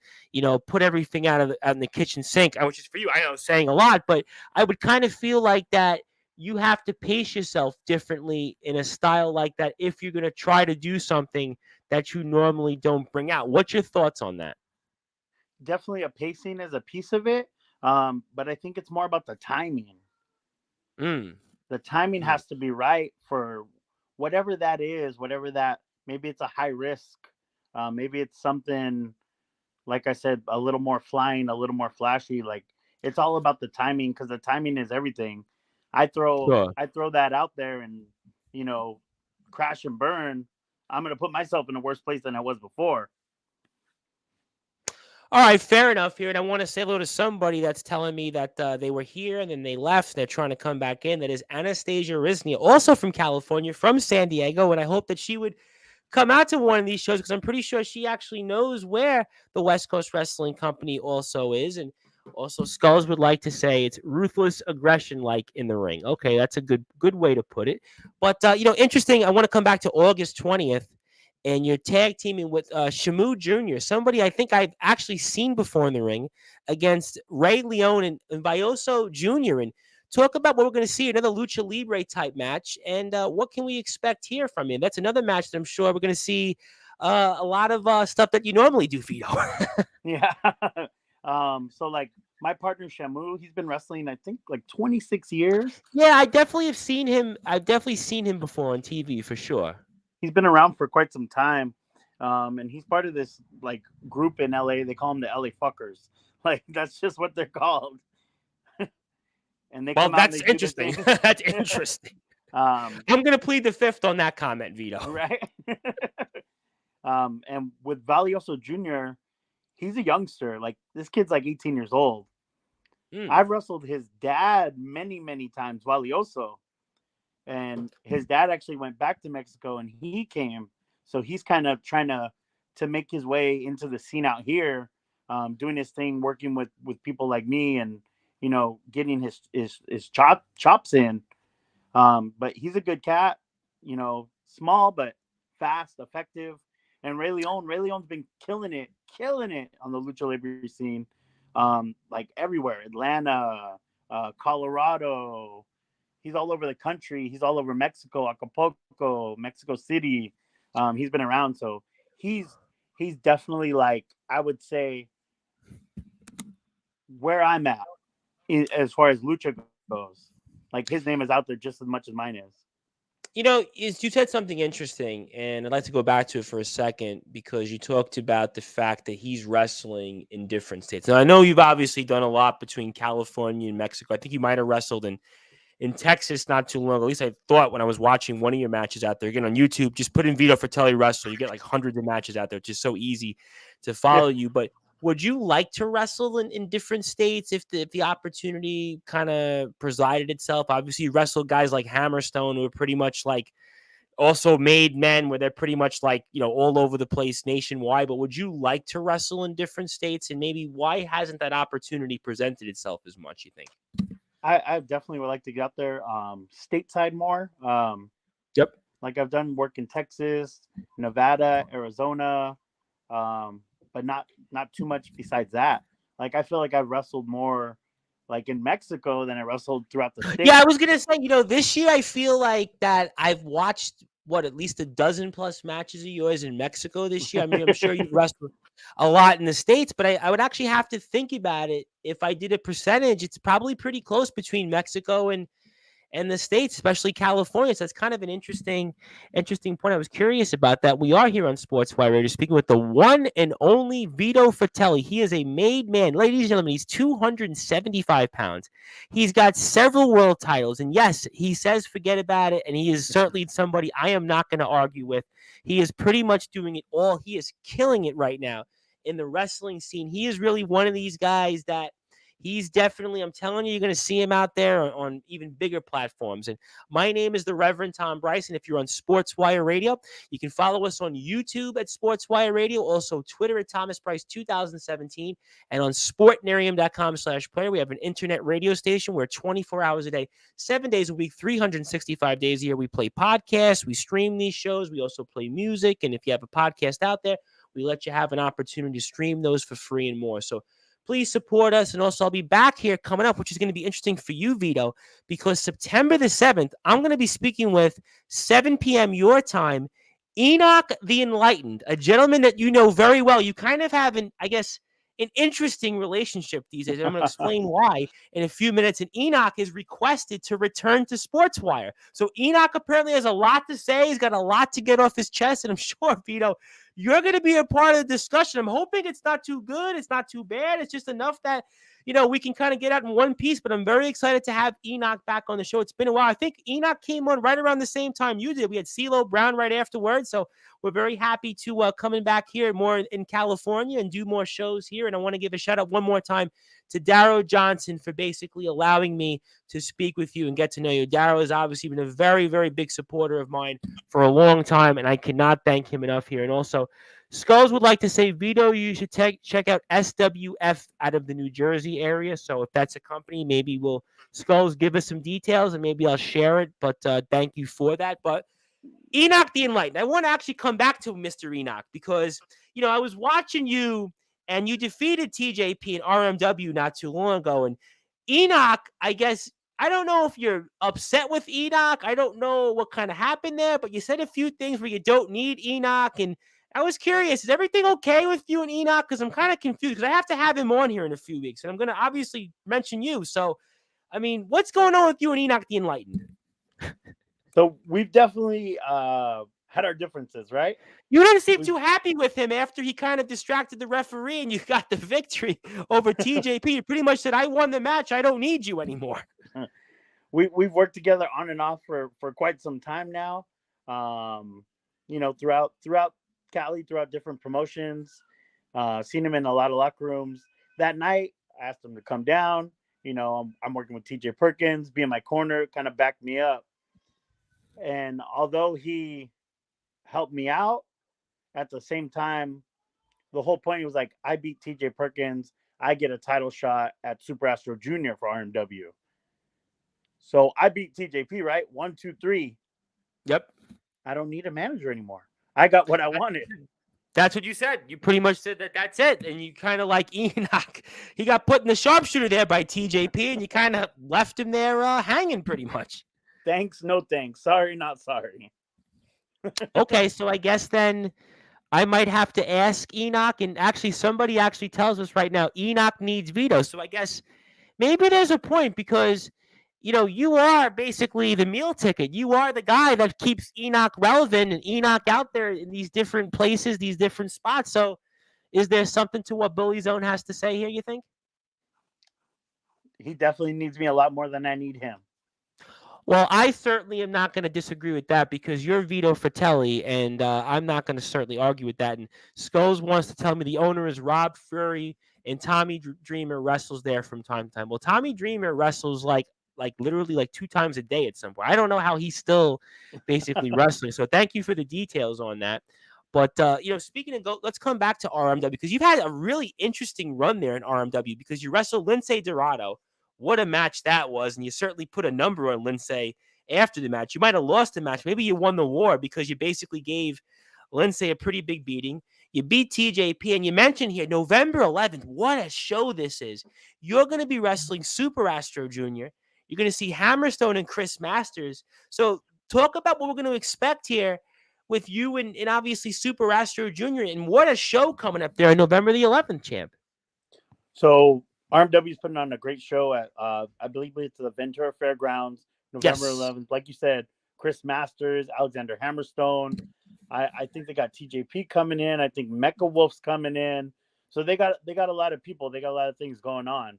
put everything out in the kitchen sink, which is for you, I know, saying a lot, but I would kind of feel like that you have to pace yourself differently in a style like that if you're going to try to do something that you normally don't bring out. What's your thoughts on that? Definitely a pacing is a piece of it, but I think it's more about the timing. The timing has to be right for whatever that is, maybe it's a high risk. Maybe it's something, like I said, a little more flying, a little more flashy. Like it's all about the timing because the timing is everything. I throw that out there and, crash and burn. I'm going to put myself in a worse place than I was before. All right, fair enough here. And I want to say hello to somebody that's telling me that they were here and then they left. They're trying to come back in. That is Anastasia Riznia, also from California, from San Diego. And I hope that she would come out to one of these shows because I'm pretty sure she actually knows where the West Coast Wrestling Company also is. And also, Skulls would like to say it's ruthless aggression like in the ring. Okay, that's a good way to put it. But, interesting. I want to come back to August 20th. And you're tag teaming with Shamu Jr., somebody I think I've actually seen before in the ring, against Ray Leone and Vioso Jr. And talk about what we're going to see, another Lucha Libre type match. And what can we expect here from you? That's another match that I'm sure we're going to see a lot of stuff that you normally do, Vito. Yeah. So, like, my partner Shamu, he's been wrestling, I think, like 26 years. Yeah, I definitely have seen him. I've definitely seen him before on TV for sure. He's been around for quite some time. And he's part of this like group in LA. They call them the LA fuckers. Like that's just what they're called. And they come that's interesting. That's interesting. I'm gonna plead the fifth on that comment, Vito. Right. And with Valioso Jr., he's a youngster. Like this kid's like 18 years old. Mm. I've wrestled his dad many, many times, Valioso, and his dad actually went back to Mexico and he came. So he's kind of trying to make his way into the scene out here, doing his thing, working with people like me, and getting his chops in. But he's a good cat, small but fast, effective. And Ray Leon's been killing it on the lucha libre scene, like everywhere, Atlanta, Colorado. He's all over the country. He's all over Mexico, Acapulco, Mexico City. He's been around, so he's definitely, like, I would say, where I'm at as far as lucha goes. Like his name is out there just as much as mine is. You said something interesting, and I'd like to go back to it for a second because you talked about the fact that he's wrestling in different states. Now, I know you've obviously done a lot between California and Mexico. I think you might have wrestled in Texas not too long. At least I thought when I was watching one of your matches out there. Again, on YouTube, just put in Vito Fratelli wrestle. You get like hundreds of matches out there. It's just so easy to Yeah. follow you. But would you like to wrestle in different states if the opportunity kind of presided itself? Obviously, you wrestled guys like Hammerstone who are pretty much like also made men where they're pretty much like, all over the place nationwide. But would you like to wrestle in different states? And maybe why hasn't that opportunity presented itself as much, you think? I definitely would like to get out there, stateside more. Yep. Like I've done work in Texas, Nevada, Arizona, but not too much besides that. Like I feel like I've wrestled more like in Mexico than I wrestled throughout the state. Yeah, I was gonna say, this year I feel like that I've watched at least a dozen plus matches of yours in Mexico this year. I mean, I'm sure you've wrestled a lot in the States, but I would actually have to think about it. If I did a percentage, it's probably pretty close between Mexico and the States, especially California. So that's kind of an interesting point. I was curious about that. We are here on Sportswire Radio speaking with the one and only Vito Fratelli. He is a made man. Ladies and gentlemen, he's 275 pounds. He's got several world titles. And yes, he says forget about it. And he is certainly somebody I am not going to argue with. He is pretty much doing it all. He is killing it right now in the wrestling scene. He is really one of these guys that he's definitely, I'm telling you, you're going to see him out there on even bigger platforms. And my name is the Reverend Tom Bryson. If you're on Sportswire Radio, you can follow us on YouTube at Sportswire Radio, also Twitter at Thomas Bryce 2017, and on sportnarium.com/player. We have an internet radio station where 24 hours a day, 7 days a week, 365 days a year, we play podcasts, we stream these shows, we also play music. And if you have a podcast out there, we let you have an opportunity to stream those for free and more. So please support us. And also, I'll be back here coming up, which is going to be interesting for you, Vito, because September the 7th, I'm going to be speaking with 7 p.m. your time, Enoch the Enlightened, a gentleman that you know very well. You kind of have an interesting relationship these days. And I'm going to explain why in a few minutes. And Enoch is requested to return to Sportswire. So Enoch apparently has a lot to say. He's got a lot to get off his chest. And I'm sure, Vito, you're going to be a part of the discussion. I'm hoping it's not too good. It's not too bad. It's just enough that, we can kind of get out in one piece. But I'm very excited to have Enoch back on the show. It's been a while. I think Enoch came on right around the same time you did. We had CeeLo Brown right afterwards. So we're very happy to coming back here more in California and do more shows here. And I want to give a shout out one more time to Darrow Johnson for basically allowing me to speak with you and get to know you. Darrow has obviously been a very, very big supporter of mine for a long time, and I cannot thank him enough here. And also, Skulls would like to say, Vito, you should check out SWF out of the New Jersey area. So if that's a company, maybe Skulls give us some details and maybe I'll share it. But thank you for that. But Enoch the Enlightened, I want to actually come back to Mr. Enoch because, I was watching you and you defeated TJP and RMW not too long ago. And Enoch, I guess, I don't know if you're upset with Enoch. I don't know what kind of happened there, but you said a few things where you don't need Enoch. And I was curious, is everything okay with you and Enoch? Because I'm kind of confused because I have to have him on here in a few weeks. And I'm going to obviously mention you. So, I mean, what's going on with you and Enoch the Enlightened? So we've definitely had our differences, right? You didn't seem too happy with him after he kind of distracted the referee and you got the victory over TJP. You pretty much said, I won the match. I don't need you anymore. We've worked together on and off for quite some time now. Throughout Cali throughout different promotions. Seen him in a lot of locker rooms. That night, I asked him to come down. I'm working with TJ Perkins, be in my corner, kind of back me up. And although he helped me out, at the same time, the whole point was like, I beat TJ Perkins. I get a title shot at Super Astro Junior for RMW. So I beat TJP, right? 1, 2, 3. Yep. I don't need a manager anymore. I got what I wanted. That's what you said. You pretty much said that that's it. And you kind of like Enoch. He got put in the sharpshooter there by TJP, and you kind of left him there hanging pretty much. Thanks, no thanks. Sorry, not sorry. Okay, so I guess then I might have to ask Enoch, and actually somebody actually tells us right now Enoch needs Vito. So I guess maybe there's a point because you are basically the meal ticket. You are the guy that keeps Enoch relevant and Enoch out there in these different places, these different spots. So is there something to what Bully Zone has to say here, you think? He definitely needs me a lot more than I need him. Well, I certainly am not going to disagree with that because you're Vito Fratelli, and I'm not going to certainly argue with that. And Skulls wants to tell me the owner is Rob Fury, and Tommy Dreamer wrestles there from time to time. Well, Tommy Dreamer wrestles like literally like 2 times a day at some point. I don't know how he's still basically wrestling. So thank you for the details on that. But speaking of let's come back to RMW because you've had a really interesting run there in RMW because you wrestled Lince Dorado. What a match that was, and you certainly put a number on Lince after the match. You might have lost the match. Maybe you won the war because you basically gave Lince a pretty big beating. You beat TJP, and you mentioned here November 11th. What a show this is. You're going to be wrestling Super Astro Jr. You're going to see Hammerstone and Chris Masters. So talk about what we're going to expect here with you and obviously Super Astro Jr. And what a show coming up there on November the 11th, champ. So RMW is putting on a great show at, I believe it's the Ventura Fairgrounds, November 11th. Like you said, Chris Masters, Alexander Hammerstone. I think they got TJP coming in. I think Mecha Wolf's coming in. So they got a lot of people. They got a lot of things going on.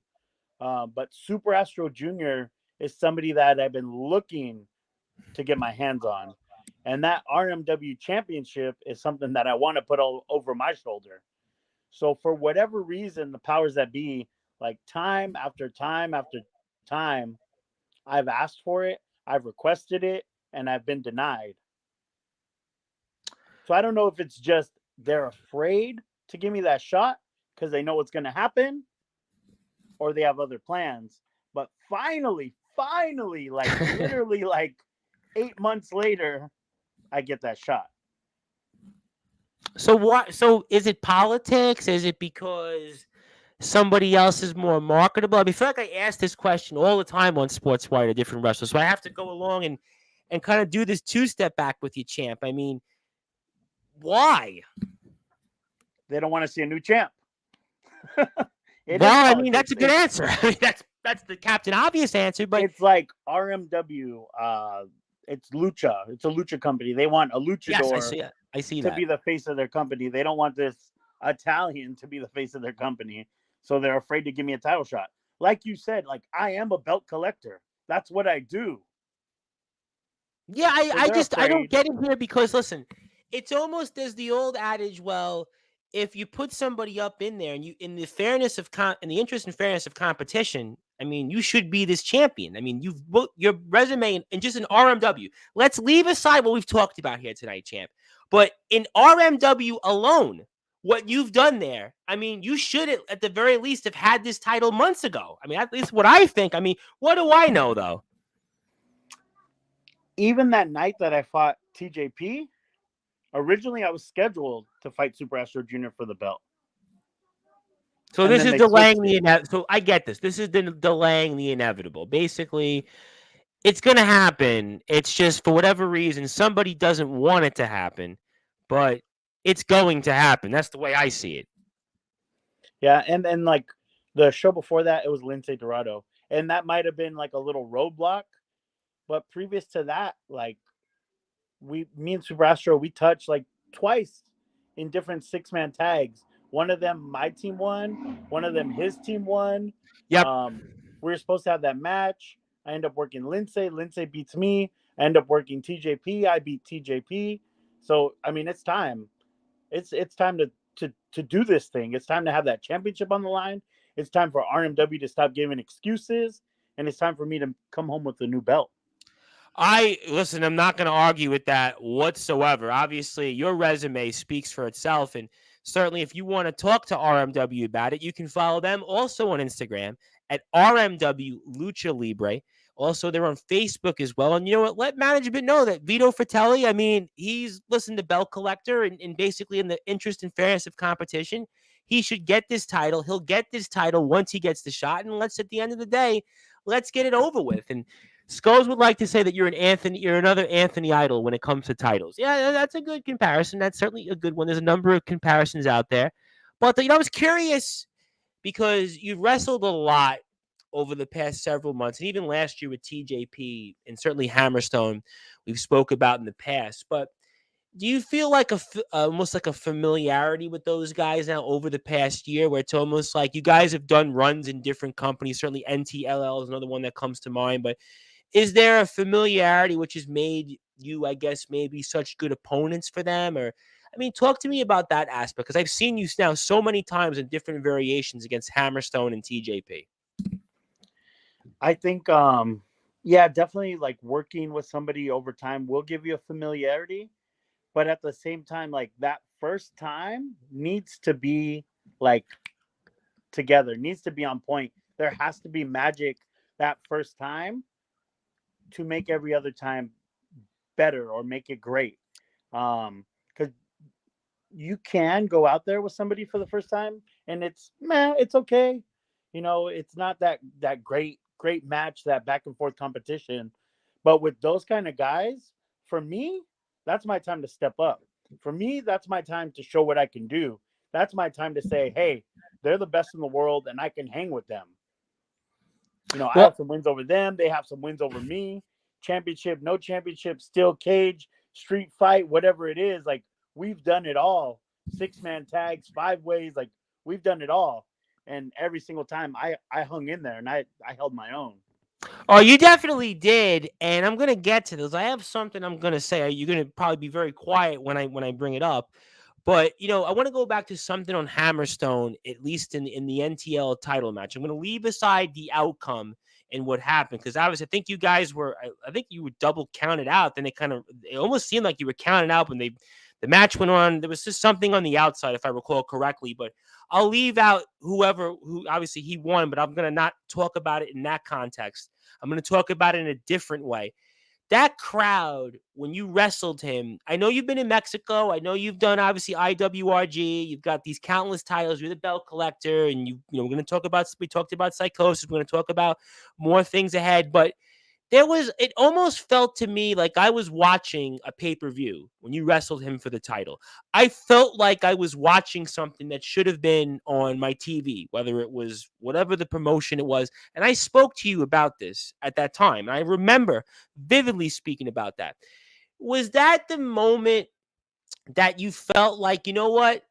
But Super Astro Jr. is somebody that I've been looking to get my hands on. And that RMW championship is something that I want to put all over my shoulder. So for whatever reason, the powers that be, like time after time after time, I've asked for it, I've requested it, and I've been denied. So I don't know if it's just they're afraid to give me that shot because they know what's going to happen, or they have other plans. But finally, like literally like 8 months later, I get that shot. So what? So is it politics? Is it because somebody else is more marketable? I feel like I ask this question all the time on Sportswire to different wrestlers, so I have to go along and kind of do this 2-step back with you, champ. I mean, why? They don't want to see a new champ. Well, I mean, that's a good answer. I mean, that's the Captain Obvious answer, but it's like RMW. It's Lucha. It's a Lucha company. They want a luchador. Yes, I see to be the face of their company. They don't want this Italian to be the face of their company. So they're afraid to give me a title shot. Like you said, like I am a belt collector. That's what I do. Yeah, I don't get it here because listen, it's almost as the old adage, well, if you put somebody up in there and you in the fairness of in the interest and fairness of competition, I mean, you should be this champion. I mean, you've booked your resume and just an RMW. Let's leave aside what we've talked about here tonight, champ. But in RMW alone, what you've done there, I mean, you should at the very least have had this title months ago. I mean, at least what I think. I mean, what do I know though? Even that night that I fought TJP, originally I was scheduled to fight Super Astro Jr. for the belt. So this is delaying the inevitable. So I get this. This is delaying the inevitable. Basically, it's going to happen. It's just for whatever reason, somebody doesn't want it to happen, but it's going to happen. That's the way I see it. Yeah, and like the show before that, it was Lince Dorado, and that might have been like a little roadblock. But previous to that, like me and Super Astro, we touched like twice in different 6-man tags. One of them, my team won. One of them, his team won. Yep. We were supposed to have that match. I end up working Lince. Lince beats me. I end up working TJP. I beat TJP. So, I mean, it's time. It's time to do this thing. It's time to have that championship on the line. It's time for RMW to stop giving excuses, and it's time for me to come home with a new belt. Listen, I'm not going to argue with that whatsoever. Obviously, your resume speaks for itself. And certainly, if you want to talk to RMW about it, you can follow them also on Instagram at RMW Lucha Libre. Also, they're on Facebook as well. And you know what? Let management know that Vito Fratelli, I mean, he's listened to Belt Collector and basically in the interest and fairness of competition, he should get this title. He'll get this title once he gets the shot. And at the end of the day, let's get it over with. And Skulls would like to say that you're another Anthony Idol when it comes to titles. Yeah, that's a good comparison. That's certainly a good one. There's a number of comparisons out there. But I was curious because you've wrestled a lot over the past several months, and even last year with TJP and certainly Hammerstone, we've spoke about in the past. But do you feel like almost like a familiarity with those guys now over the past year, where it's almost like you guys have done runs in different companies? Certainly NTLL is another one that comes to mind, but is there a familiarity which has made you, I guess, maybe such good opponents for them? Or, I mean, talk to me about that aspect, because I've seen you now so many times in different variations against Hammerstone and TJP. I think, yeah, definitely like working with somebody over time will give you a familiarity, but at the same time, like that first time needs to be like together, needs to be on point. There has to be magic that first time to make every other time better or make it great. Because you can go out there with somebody for the first time and it's it's okay. You know, it's not that great match, that back and forth competition. But with those kind of guys, for me, that's my time to step up. For me, that's my time to show what I can do. That's my time to say, hey, they're the best in the world and I can hang with them. You know, I have some wins over them. They have some wins over me. Championship, no championship, steel cage, street fight, whatever it is. Like, we've done it all. 6-man tags, 5 ways. Like, we've done it all. And every single time I hung in there and I held my own. Oh, you definitely did, and I'm gonna get to those. I have something I'm gonna say. You're gonna probably be very quiet when I bring it up, but I want to go back to something on Hammerstone, at least in the NTL title match. I'm gonna leave aside the outcome and what happened, because obviously I think you guys were, I think you were double counted out. Then it almost seemed like you were counted out when the match went on. There was just something on the outside, if I recall correctly, but I'll leave out who obviously he won, but I'm gonna not talk about it in that context. I'm going to talk about it in a different way. That crowd, when you wrestled him, I know you've been in Mexico. I know you've done, obviously, IWRG. You've got these countless titles. You're the belt collector. And, we're going to talk about, we talked about Psychosis. We're going to talk about more things ahead. But it almost felt to me like I was watching a pay-per-view when you wrestled him for the title. I felt like I was watching something that should have been on my TV, whether it was whatever the promotion it was. And I spoke to you about this at that time. I remember vividly speaking about that. Was that the moment that you felt like, you know what?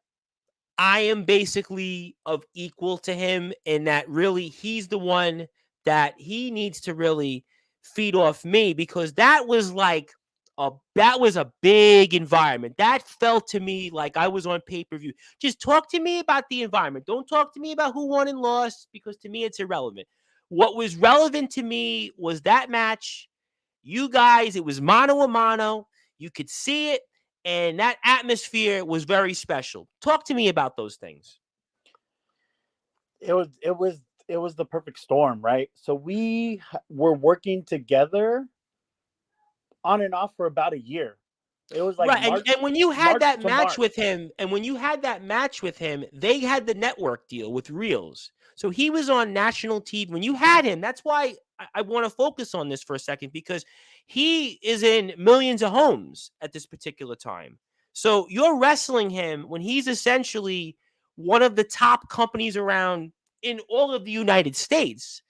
I am basically of equal to him, and that really he's the one that he needs to really feed off me, because that was a big environment. That felt to me like I was on pay-per-view. Just talk to me about the environment. Don't talk to me about who won and lost, because to me it's irrelevant. What was relevant to me was that match. You guys, it was mano a mano. You could see it. And that atmosphere was very special. Talk to me about those things. It was the perfect storm, right? So we were working together on and off for about a year. It was like Right, and when you had March that to match March. with him, they had the network deal with Reels. So he was on national TV when you had him. That's why I want to focus on this for a second, because he is in millions of homes at this particular time. So you're wrestling him when he's essentially one of the top companies around in all of the United States.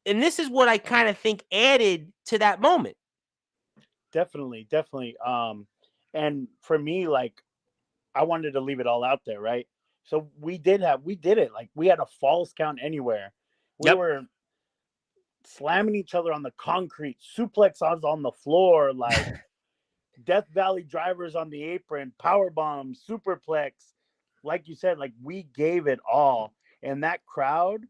And this is what I kind of think added to that moment. Definitely. And for me, like, I wanted to leave it all out there, right? So we did it. Like, we had a falls count anywhere. We Yep. were slamming each other on the concrete, suplex us on the floor, like Death Valley drivers on the apron, power bomb, superplex. Like you said, like we gave it all. And that crowd,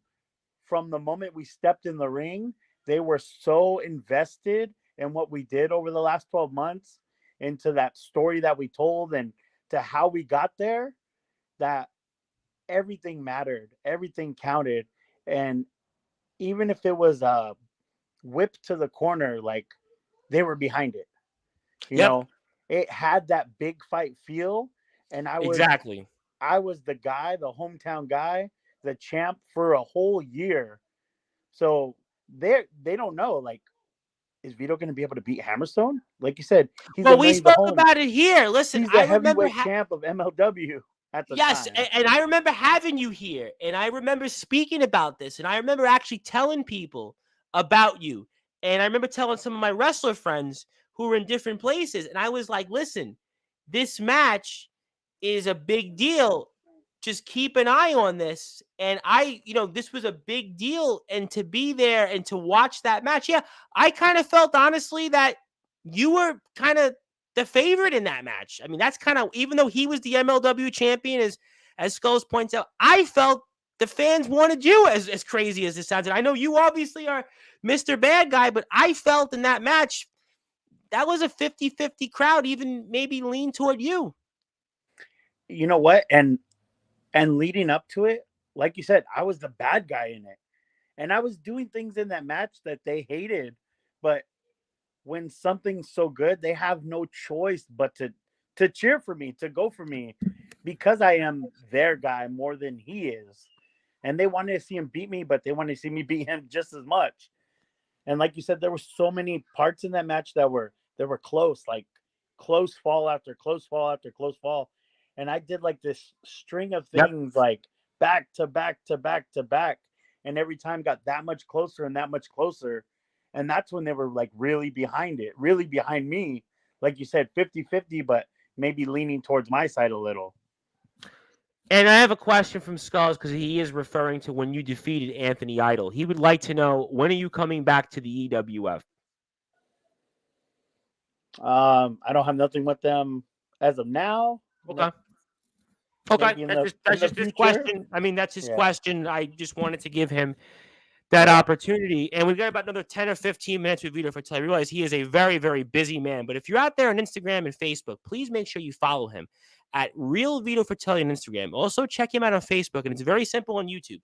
from the moment we stepped in the ring, they were so invested in what we did over the last 12 months, into that story that we told and to how we got there, that everything mattered, everything counted. And even if it was a whip to the corner, like they were behind it. You Yep, know, it had that big fight feel, and exactly. I was the guy, the hometown guy, the champ for a whole year. So they don't know, like, is Vito going to be able to beat Hammerstone? Like you said, he's a Well, we million to spoke home. about it here. Listen, He's the I remember. heavyweight champ of MLW at the Yes, time. and I remember having you here, and I remember speaking about this, and I remember actually telling people about you, and I remember telling some of my wrestler friends who were in different places, and I was like, "Listen, this match is a big deal. Just keep an eye on this." And this was a big deal, and to be there and to watch that match, yeah, I kind of felt honestly that you were kind of the favorite in that match. I mean, that's kind of, even though he was the MLW champion, as Skulls points out, I felt the fans wanted you, as crazy as it sounds. And I know you obviously are Mr. Bad Guy, but I felt in that match that was a 50-50 crowd, even maybe lean toward you. You know what? And leading up to it, like you said, I was the bad guy in it. And I was doing things in that match that they hated, but when something's so good, they have no choice but to cheer for me, to go for me, because I am their guy more than he is. And they wanted to see him beat me, but they wanted to see me beat him just as much. And like you said, there were so many parts in that match that were close, like close fall after close fall after close fall. And I did like this string of Yep. things, like back to back to back to back. And every time got that much closer and that much closer. And that's when they were like really behind it, really behind me. Like you said, 50-50, but maybe leaning towards my side a little. And I have a question from Skulls, because he is referring to when you defeated Anthony Idol. He would like to know, when are you coming back to the EWF? I don't have nothing with them as of now. Okay. Okay. Maybe That's in the just his future. question. I mean, that's his Yeah. question. I just wanted to give him that opportunity. And we've got about another 10 or 15 minutes with Vito Fratelli. I realize he is a very, very busy man. But if you're out there on Instagram and Facebook, please make sure you follow him at Real Vito Fratelli on Instagram. Also, check him out on Facebook. And it's very simple on YouTube.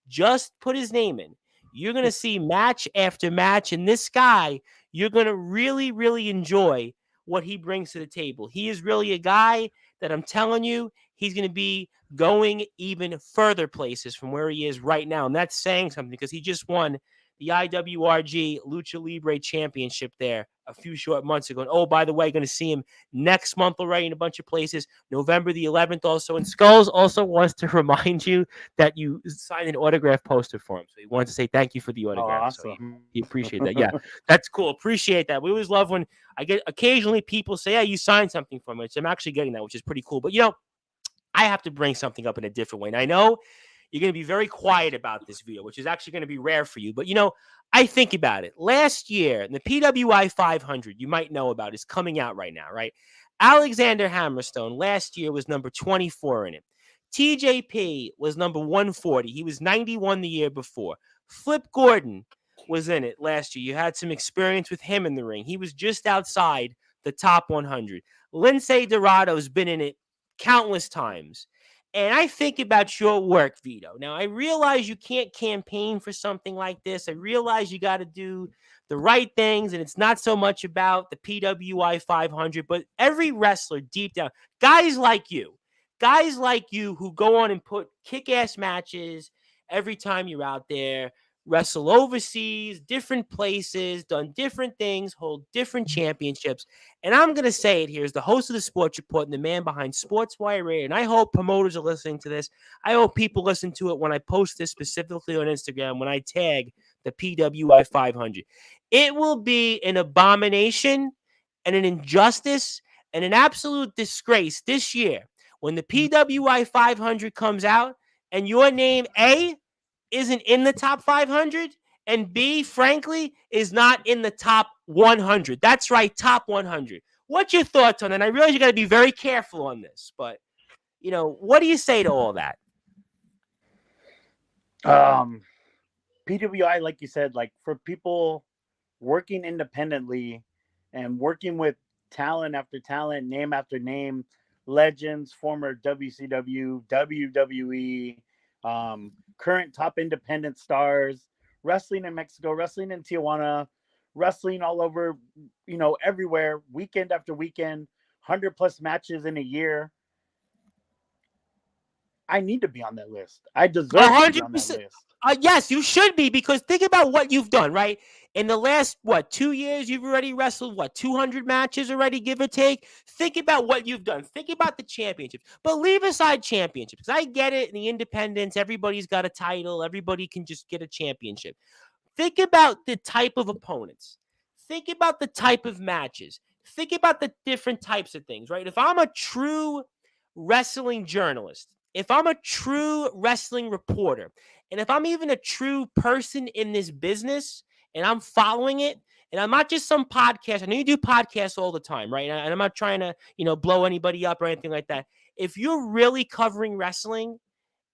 Just put his name in. You're going to see match after match. And this guy, you're going to really, really enjoy what he brings to the table. He is really a guy that, I'm telling you, he's going to be going even further places from where he is right now. And that's saying something, because he just won the IWRG Lucha Libre Championship there a few short months ago. And oh, by the way, going to see him next month already in a bunch of places, November the 11th also. And Skulls also wants to remind you that you signed an autograph poster for him. So he wants to say thank you for the Oh, autograph. So awesome. he appreciate that. Yeah, that's cool. Appreciate that. We always love when I get occasionally people say, "Hey, you signed something for me." So I'm actually getting that, which is pretty cool. But I have to bring something up in a different way. And I know you're going to be very quiet about this video, which is actually going to be rare for you. But, I think about it. Last year, the PWI 500, you might know about, is coming out right now, right? Alexander Hammerstone last year was number 24 in it. TJP was number 140. He was 91 the year before. Flip Gordon was in it last year. You had some experience with him in the ring. He was just outside the top 100. Lindsay Dorado's been in it countless times. And I think about your work, Vito. Now, I realize you can't campaign for something like this. I realize you got to do the right things, and it's not so much about the PWI 500, but every wrestler deep down, guys like you who go on and put kick-ass matches every time you're out there, wrestle overseas, different places, done different things, hold different championships. And I'm going to say it here as the host of the Sports Report and the man behind Sportzwire Radio. And I hope promoters are listening to this. I hope people listen to it when I post this specifically on Instagram, when I tag the PWI 500. It will be an abomination and an injustice and an absolute disgrace this year when the PWI 500 comes out and your name, A, isn't in the top 500, and B, frankly, is not in the top 100. That's right, top 100. What's your thoughts on it? And I realize you got to be very careful on this, but what do you say to all that? PWI, like you said, like for people working independently and working with talent after talent, name after name, legends, former WCW, WWE, current top independent stars, wrestling in Mexico, wrestling in Tijuana, wrestling all over, everywhere, weekend after weekend, 100+ matches in a year. I need to be on that list. I deserve to be on that 100%. list. Yes, you should be, because think about what you've done, right? In the last, 2 years, you've already wrestled, 200 matches already, give or take? Think about what you've done. Think about the championships. But leave aside championships, because I get it, in the independents, everybody's got a title. Everybody can just get a championship. Think about the type of opponents. Think about the type of matches. Think about the different types of things, right? If I'm a true wrestling journalist, if I'm a true wrestling reporter, and if I'm even a true person in this business and I'm following it, and I'm not just some podcast. I know you do podcasts all the time, right? And I'm not trying to, blow anybody up or anything like that. If you're really covering wrestling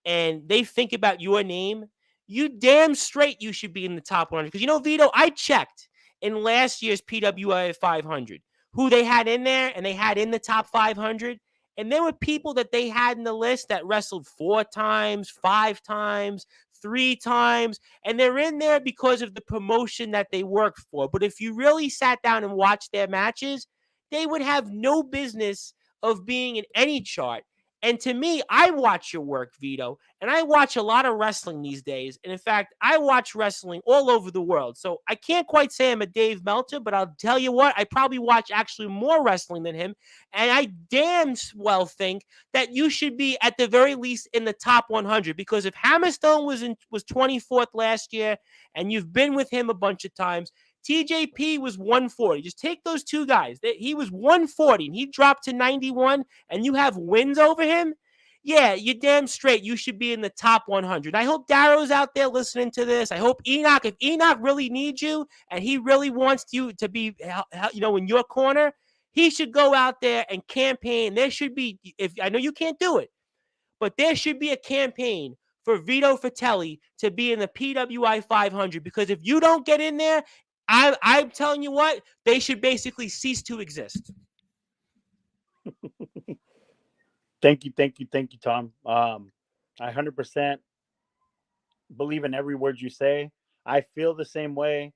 and they think about your name, you damn straight you should be in the top 100. Because, Vito, I checked in last year's PWI 500 who they had in there, and they had in the top 500. And there were people that they had in the list that wrestled 4 times, 5 times, 3 times, and they're in there because of the promotion that they worked for. But if you really sat down and watched their matches, they would have no business of being in any chart. And to me, I watch your work, Vito, and I watch a lot of wrestling these days. And in fact, I watch wrestling all over the world. So I can't quite say I'm a Dave Meltzer, but I'll tell you what, I probably watch actually more wrestling than him. And I damn well think that you should be at the very least in the top 100, because if Hammerstone was 24th last year, and you've been with him a bunch of times, TJP was 140. Just take those two guys. He was 140 and he dropped to 91, and you have wins over him. Yeah, you're damn straight. You should be in the top 100. I hope Darrow's out there listening to this. I hope Enoch, if Enoch really needs you and he really wants you to be, in your corner, he should go out there and campaign. There should be, if I know you can't do it, but there should be a campaign for Vito Fratelli to be in the PWI 500, because if you don't get in there, I'm telling you what, they should basically cease to exist. Thank you, Tom. I 100% believe in every word you say. I feel the same way.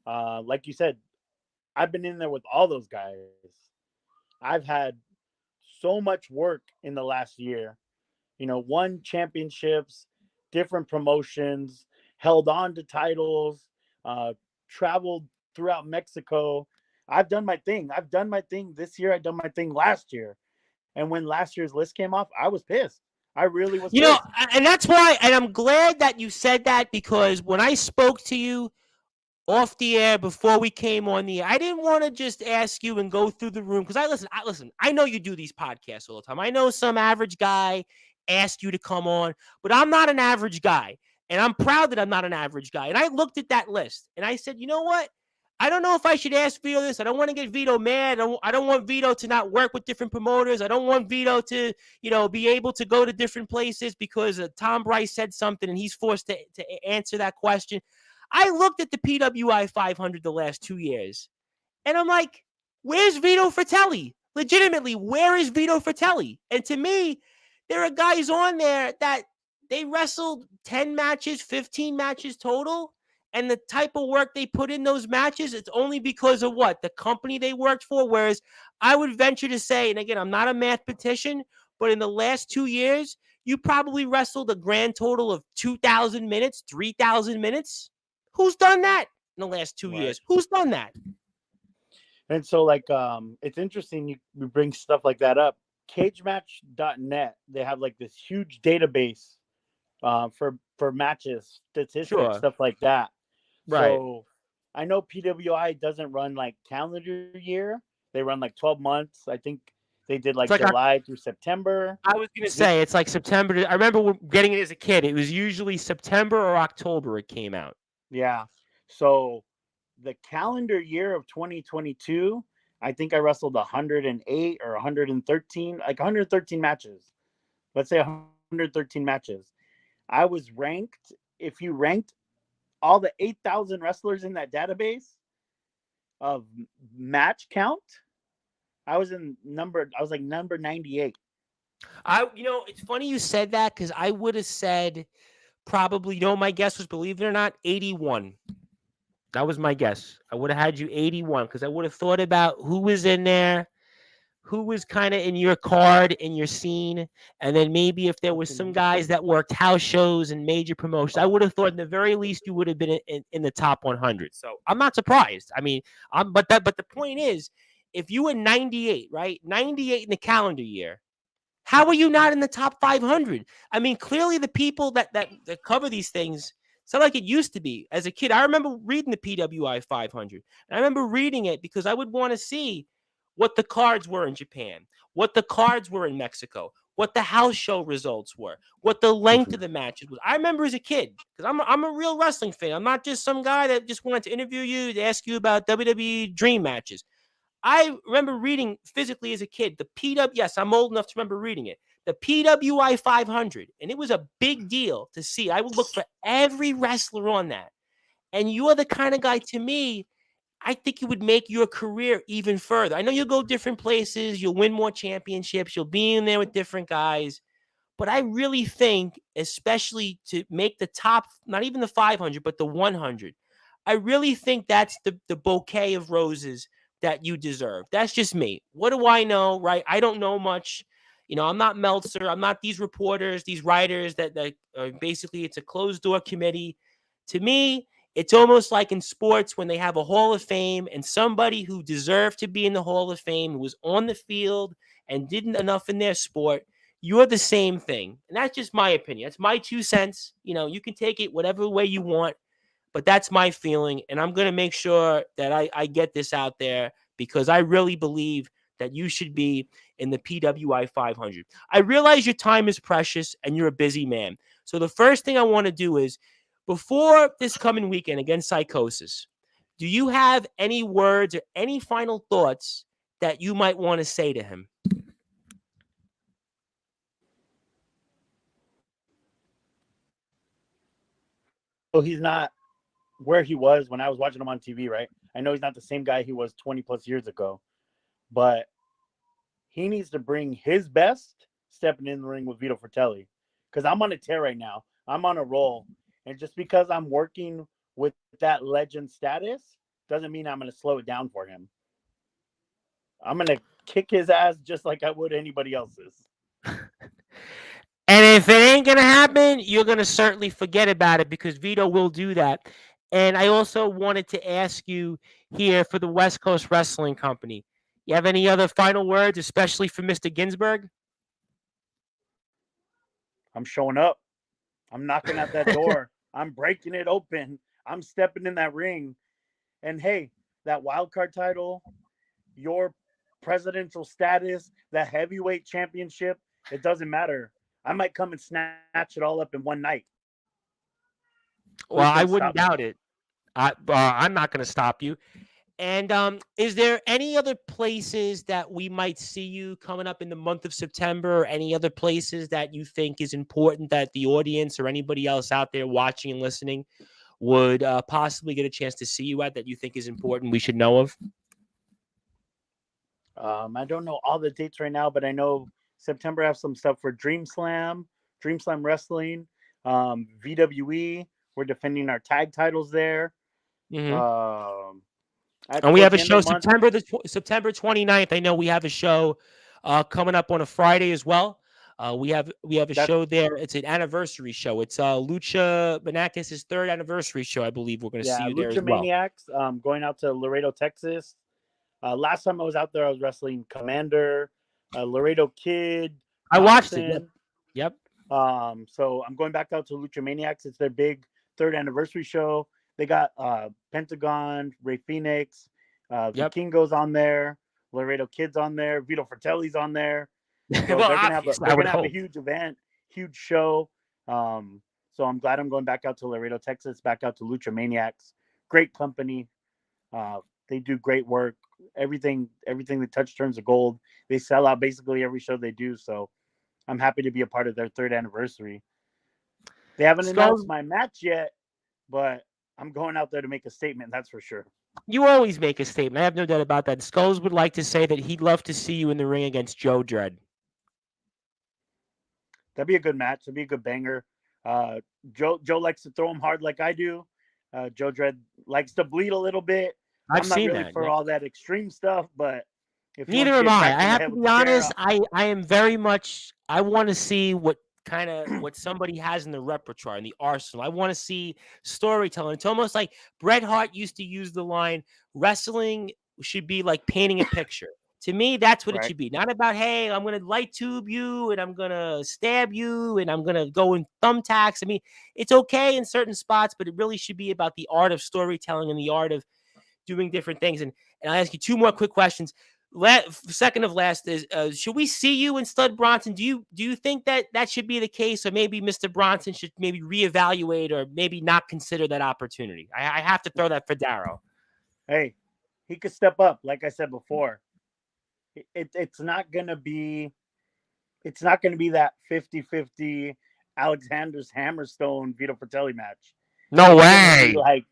Like you said, I've been in there with all those guys. I've had so much work in the last year. Won championships, different promotions, held on to titles, traveled throughout Mexico. I've done my thing. This year. I've done my thing last year. And when last year's list came off, I was pissed. I really was pissed. And that's why, and I'm glad that you said that, because when I spoke to you off the air before we came on the air, I didn't want to just ask you and go through the room, because I know you do these podcasts all the time. I know some average guy asked you to come on, but I'm not an average guy, and I'm proud that I'm not an average guy. And I looked at that list and I said, you know what? I don't know if I should ask Vito this. I don't want to get Vito mad. I don't want Vito to not work with different promoters. I don't want Vito to, be able to go to different places because Tom Bryce said something and he's forced to answer that question. I looked at the PWI 500 the last 2 years, and I'm like, where's Vito Fratelli? Legitimately, where is Vito Fratelli? And to me, there are guys on there that they wrestled 10 matches, 15 matches total, and the type of work they put in those matches, it's only because of what? The company they worked for. Whereas I would venture to say, and again, I'm not a mathematician, but in the last 2 years, you probably wrestled a grand total of 2,000 minutes, 3,000 minutes. Who's done that in the last 2 years? Who's done that? And so, it's interesting you bring stuff like that up. CageMatch.net, they have this huge database for matches, statistics, stuff like that. Right. So I know PWI doesn't run calendar year. They run 12 months. I think they did July through September. I was going to say it's September. I remember getting it as a kid. It was usually September or October it came out. Yeah. So the calendar year of 2022, I think I wrestled 108 or 113, like 113 matches. Let's say 113 matches. I was ranked, if you ranked all the 8,000 wrestlers in that database of match count, I was like number 98. It's funny you said that because I would have said probably, my guess was, believe it or not, 81. That was my guess. I would have had you 81 because I would have thought about who was in there, who was kind of in your card, in your scene, and then maybe if there was some guys that worked house shows and major promotions, I would have thought at the very least you would have been in the top 100. So I'm not surprised. I mean, but the point is, if you were 98, right, 98 in the calendar year, how are you not in the top 500? I mean, clearly the people that cover these things, it's not like it used to be. As a kid, I remember reading the PWI 500. And I remember reading it because I would want to see what the cards were in Japan, what the cards were in Mexico, what the house show results were, what the length of the matches was. I remember as a kid, because I'm a real wrestling fan. I'm not just some guy that just wanted to interview you to ask you about WWE dream matches. I remember reading physically as a kid the PW. Yes, I'm old enough to remember reading it. The PWI 500, and it was a big deal to see. I would look for every wrestler on that. And you're the kind of guy, to me, I think it would make your career even further. I know you'll go different places, you'll win more championships, you'll be in there with different guys. But I really think, especially to make the top, not even the 500, but the 100, I really think that's the bouquet of roses that you deserve. That's just me. What do I know, right? I don't know much. I'm not Meltzer. I'm not these reporters, these writers that basically it's a closed door committee. To me, it's almost like in sports when they have a Hall of Fame and somebody who deserved to be in the Hall of Fame, who was on the field and didn't enough in their sport. You're the same thing. And that's just my opinion. That's my 2 cents. You can take it whatever way you want, but that's my feeling. And I'm going to make sure that I get this out there because I really believe that you should be in the PWI 500. I realize your time is precious and you're a busy man. So the first thing I want to do is, before this coming weekend against Psychosis, do you have any words or any final thoughts that you might want to say to him? So he's not where he was when I was watching him on TV, right? I know he's not the same guy he was 20 plus years ago, but he needs to bring his best stepping in the ring with Vito Fratelli. Because I'm on a tear right now. I'm on a roll. And just because I'm working with that legend status doesn't mean I'm going to slow it down for him. I'm going to kick his ass just like I would anybody else's. And if it ain't going to happen, you're going to certainly forget about it because Vito will do that. And I also wanted to ask you here for the West Coast Wrestling Company, you have any other final words, especially for Mr. Ginsburg? I'm showing up. I'm knocking at that door. I'm breaking it open. I'm stepping in that ring. And hey, that wild card title, your presidential status, the heavyweight championship, it doesn't matter. I might come and snatch it all up in one night. Well, I wouldn't doubt it. I'm not going to stop you. And is there any other places that we might see you coming up in the month of September, or any other places that you think is important that the audience or anybody else out there watching and listening would possibly get a chance to see you at that you think is important we should know of? I don't know all the dates right now, but I know September I have some stuff for Dream Slam Wrestling, VWE. We're defending our tag titles there. Mm-hmm. And we have a show September 29th. I know we have a show coming up on a Friday as well. We have a show there. It's an anniversary show. It's Lucha Manakis' third anniversary show. I believe we're going to see you there as well. Lucha Maniacs. Going out to Laredo, Texas. Last time I was out there, I was wrestling Commander, Laredo Kid. I watched it. Yep. So I'm going back out to Lucha Maniacs. It's their big third anniversary show. They got Pentagon, Ray Phoenix, Vikingo's on there, Laredo Kid's on there, Vito Fratelli's on there. So well, they're gonna have a huge event, huge show. So I'm glad I'm going back out to Laredo, Texas, back out to Lucha Maniacs. Great company. They do great work. everything they touch turns to gold. They sell out basically every show they do. So I'm happy to be a part of their third anniversary. They haven't Skulls, announced my match yet, but I'm going out there to make a statement. That's for sure. you always make a statement. I have no doubt about that. Skulls would like to say that he'd love to see you in the ring against Joe Dredd. That'd be a good match. That'd be a good banger. Uh, Joe likes to throw him hard like I do. Joe Dredd likes to bleed a little bit. I've I'm not seen really that. for all that extreme stuff, but if he Neither wants to am get I. cracked I in the have head to with be the chair, honest. I am very much. I want to see what somebody has in the repertoire in the arsenal. I want to see storytelling. It's almost like Bret Hart used to use the line, "Wrestling should be like painting a picture." To me, that's what it right? should be. Not about, hey, I'm gonna light tube you and I'm gonna stab you and I'm gonna go in thumbtacks. I mean, it's okay in certain spots, but it really should be about the art of storytelling and the art of doing different things. And I'll ask you two more quick questions. Second of last is, should we see you in Stud Bronson? Do you think that that should be the case, or maybe Mr. Bronson should maybe reevaluate or maybe not consider that opportunity? I have to throw that for Darrow. Hey, he could step up. Like I said before, it's not gonna be that 50-50 Alexander's Hammerstone Vito Fratelli match. No It's gonna be way. like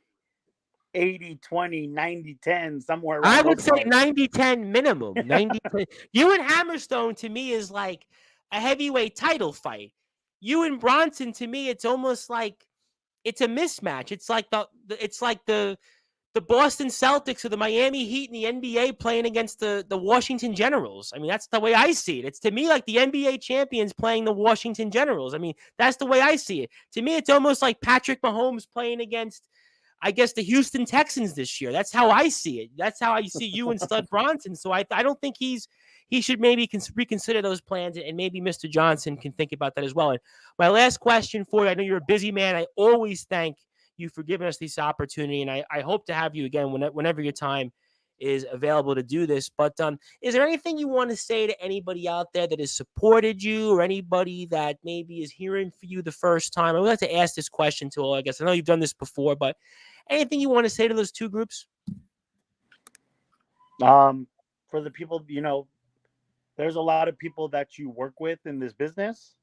80-20, 90-10, somewhere I around would those say marks. 90-10 minimum. 90-10. You and Hammerstone to me is like a heavyweight title fight. You and Bronson to me, it's almost like it's a mismatch. It's like the Boston Celtics or the Miami Heat in the NBA playing against the Washington Generals. I mean, that's the way I see it. It's to me like the NBA champions playing the Washington Generals. I mean, that's the way I see it. To me, it's almost like Patrick Mahomes playing against, I guess, the Houston Texans this year. That's how I see it. That's how I see you and Stud Bronson. So I don't think he should maybe reconsider those plans, and maybe Mr. Johnson can think about that as well. And my last question for you, I know you're a busy man. I always thank you for giving us this opportunity, and I hope to have you again whenever your time is available to do this. But is there anything you want to say to anybody out there that has supported you, or anybody that maybe is hearing for you the first time? I would like to ask this question to all. I guess I know you've done this before, but anything you want to say to those two groups? Um, for the people, there's a lot of people that you work with in this business.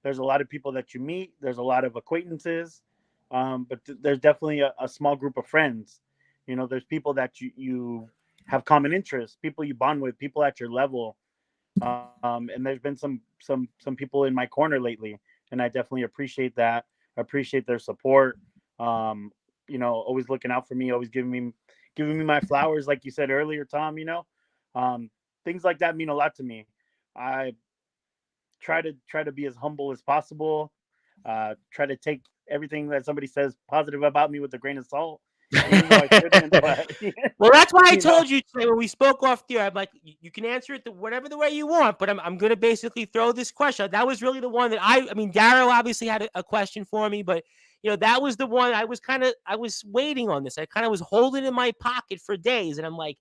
There's a lot of people that you meet. There's a lot of acquaintances, but there's definitely a small group of friends. There's people that you have common interests, people you bond with, people at your level. And there's been some people in my corner lately, and I definitely appreciate that. I appreciate their support. Always looking out for me, always giving me my flowers, like you said earlier, Tom. Um, things like that mean a lot to me. I try to be as humble as possible. Try to take everything that somebody says positive about me with a grain of salt, even though I shouldn't. But Well, that's why I you know, told you today when we spoke off the air. I'm like, you can answer it whatever the way you want, but I'm going to basically throw this question. That was really the one that I mean, Darrow obviously had a question for me, but that was the one I was waiting on this. I kind of was holding it in my pocket for days, and I'm like,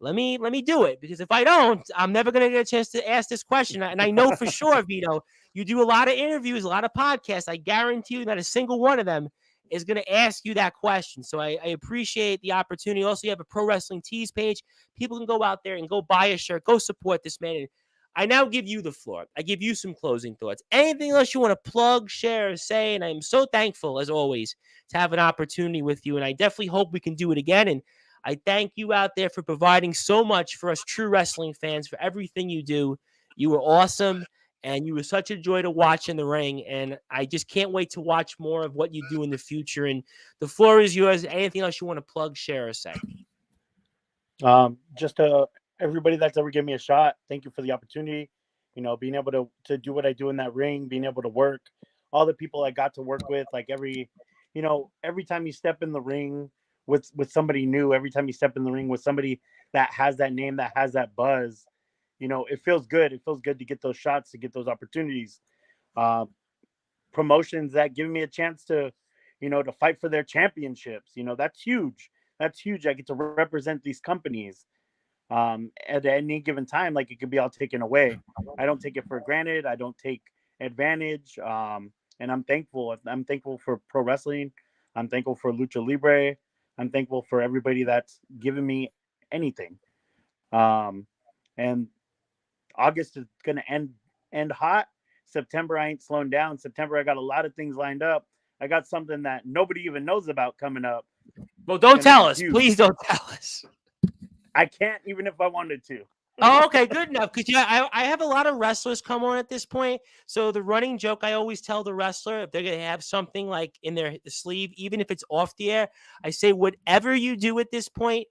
let me do it, because if I don't, I'm never going to get a chance to ask this question. And I know for sure, Vito, you do a lot of interviews, a lot of podcasts. I guarantee you that a single one of them is going to ask you that question. So I appreciate the opportunity. Also, you have a Pro Wrestling Tees page. People can go out there and go buy a shirt, go support this man. And I now give you the floor. I give you some closing thoughts. Anything else you want to plug, share, or say? And I'm so thankful, as always, to have an opportunity with you. And I definitely hope we can do it again. And I thank you out there for providing so much for us true wrestling fans, for everything you do. You were awesome. And you were such a joy to watch in the ring. And I just can't wait to watch more of what you do in the future. And the floor is yours. Anything else you want to plug, share, or say? just everybody that's ever given me a shot, thank you for the opportunity. Being able to do what I do in that ring, being able to work, all the people I got to work with, like every time you step in the ring with somebody new, every time you step in the ring with somebody that has that name, that has that buzz, it feels good. It feels good to get those shots, to get those opportunities. Uh, Promotions that give me a chance to fight for their championships. That's huge. That's huge. I get to represent these companies at any given time. Like, it could be all taken away. I don't take it for granted. I don't take advantage. And I'm thankful. I'm thankful for pro wrestling. I'm thankful for Lucha Libre. I'm thankful for everybody that's given me anything. Um, and August is gonna end hot. September I ain't slowing down. September I got a lot of things lined up. I got something that nobody even knows about coming up. Well, It's don't gonna tell be us. huge. Please don't tell us. I can't even if I wanted to. Oh, okay, good enough. Because I have a lot of wrestlers come on at this point. So the running joke I always tell the wrestler, if they're gonna have something like in their sleeve, even if it's off the air, I say whatever you do at this point,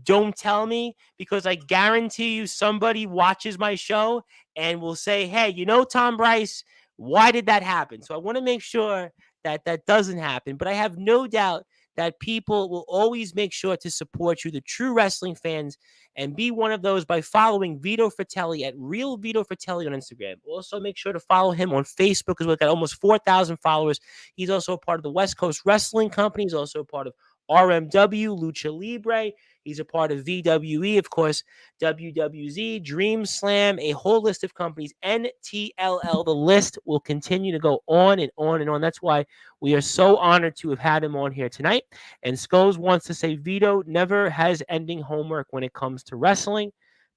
don't tell me, because I guarantee you somebody watches my show and will say, "Hey, Tom Bryce, why did that happen?" So I want to make sure that that doesn't happen. But I have no doubt that people will always make sure to support you, the true wrestling fans, and be one of those by following Vito Fratelli at Real Vito Fratelli on Instagram. Also, make sure to follow him on Facebook because we've got almost 4,000 followers. He's also a part of the West Coast Wrestling Company. He's also a part of RMW, Lucha Libre. He's a part of VWE, of course, WWZ, Dream Slam, a whole list of companies, NTLL. The list will continue to go on and on and on. That's why we are so honored to have had him on here tonight. And Skulls wants to say Vito never has ending homework when it comes to wrestling.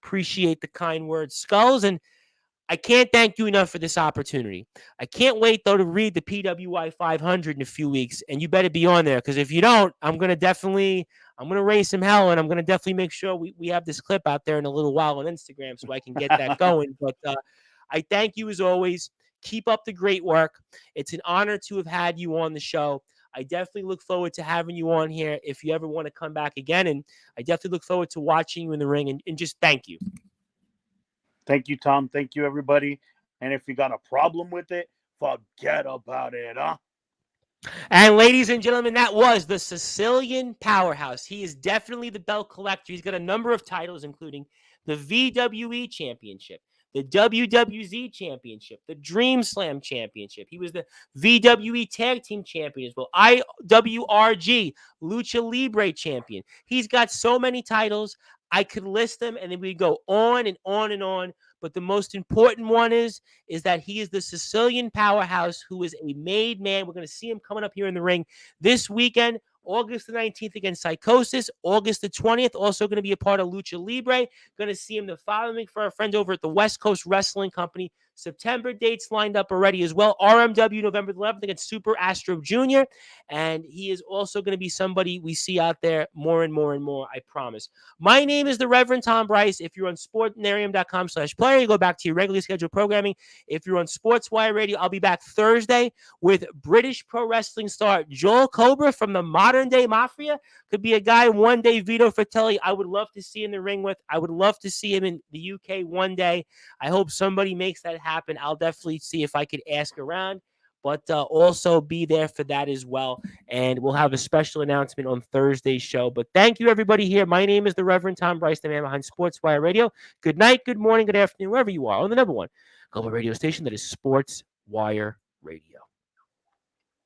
Appreciate the kind words, Skulls. And I can't thank you enough for this opportunity. I can't wait, though, to read the PWI 500 in a few weeks. And you better be on there, because if you don't, I'm going to raise some hell, and I'm going to definitely make sure we have this clip out there in a little while on Instagram so I can get that going. But I thank you as always. Keep up the great work. It's an honor to have had you on the show. I definitely look forward to having you on here if you ever want to come back again. And I definitely look forward to watching you in the ring, and just thank you. Thank you, Tom. Thank you, everybody. And if you got a problem with it, forget about it, huh? And ladies and gentlemen, that was the Sicilian Powerhouse. He is definitely the belt collector. He's got a number of titles, including the VWE Championship, the WWZ Championship, the Dream Slam Championship. He was the VWE Tag Team Champion as well, IWRG Lucha Libre Champion. He's got so many titles. I could list them, and then we go on and on and on. But the most important one is that he is the Sicilian Powerhouse, who is a made man. We're going to see him coming up here in the ring this weekend, August the 19th against Psychosis. August the 20th, also going to be a part of Lucha Libre. Going to see him the following for our friends over at the West Coast Wrestling Company. September dates lined up already as well. RMW November 11th against Super Astro Jr. And he is also going to be somebody we see out there more and more and more, I promise. My name is the Reverend Tom Bryce. If you're on sportnarium.com/player, you go back to your regularly scheduled programming. If you're on Sportswire Radio, I'll be back Thursday with British pro wrestling star Joel Cobra from the Modern Day Mafia. Could be a guy one day, Vito Fratelli, I would love to see in the ring with. I would love to see him in the UK one day. I hope somebody makes that happen. I'll definitely see if I could ask around, but also be there for that as well. And we'll have a special announcement on Thursday's show. But thank you, everybody here. My name is the Reverend Tom Bryce, the man behind Sportswire Radio. Good night, good morning, good afternoon, wherever you are, on the number one global radio station that is Sportswire Radio.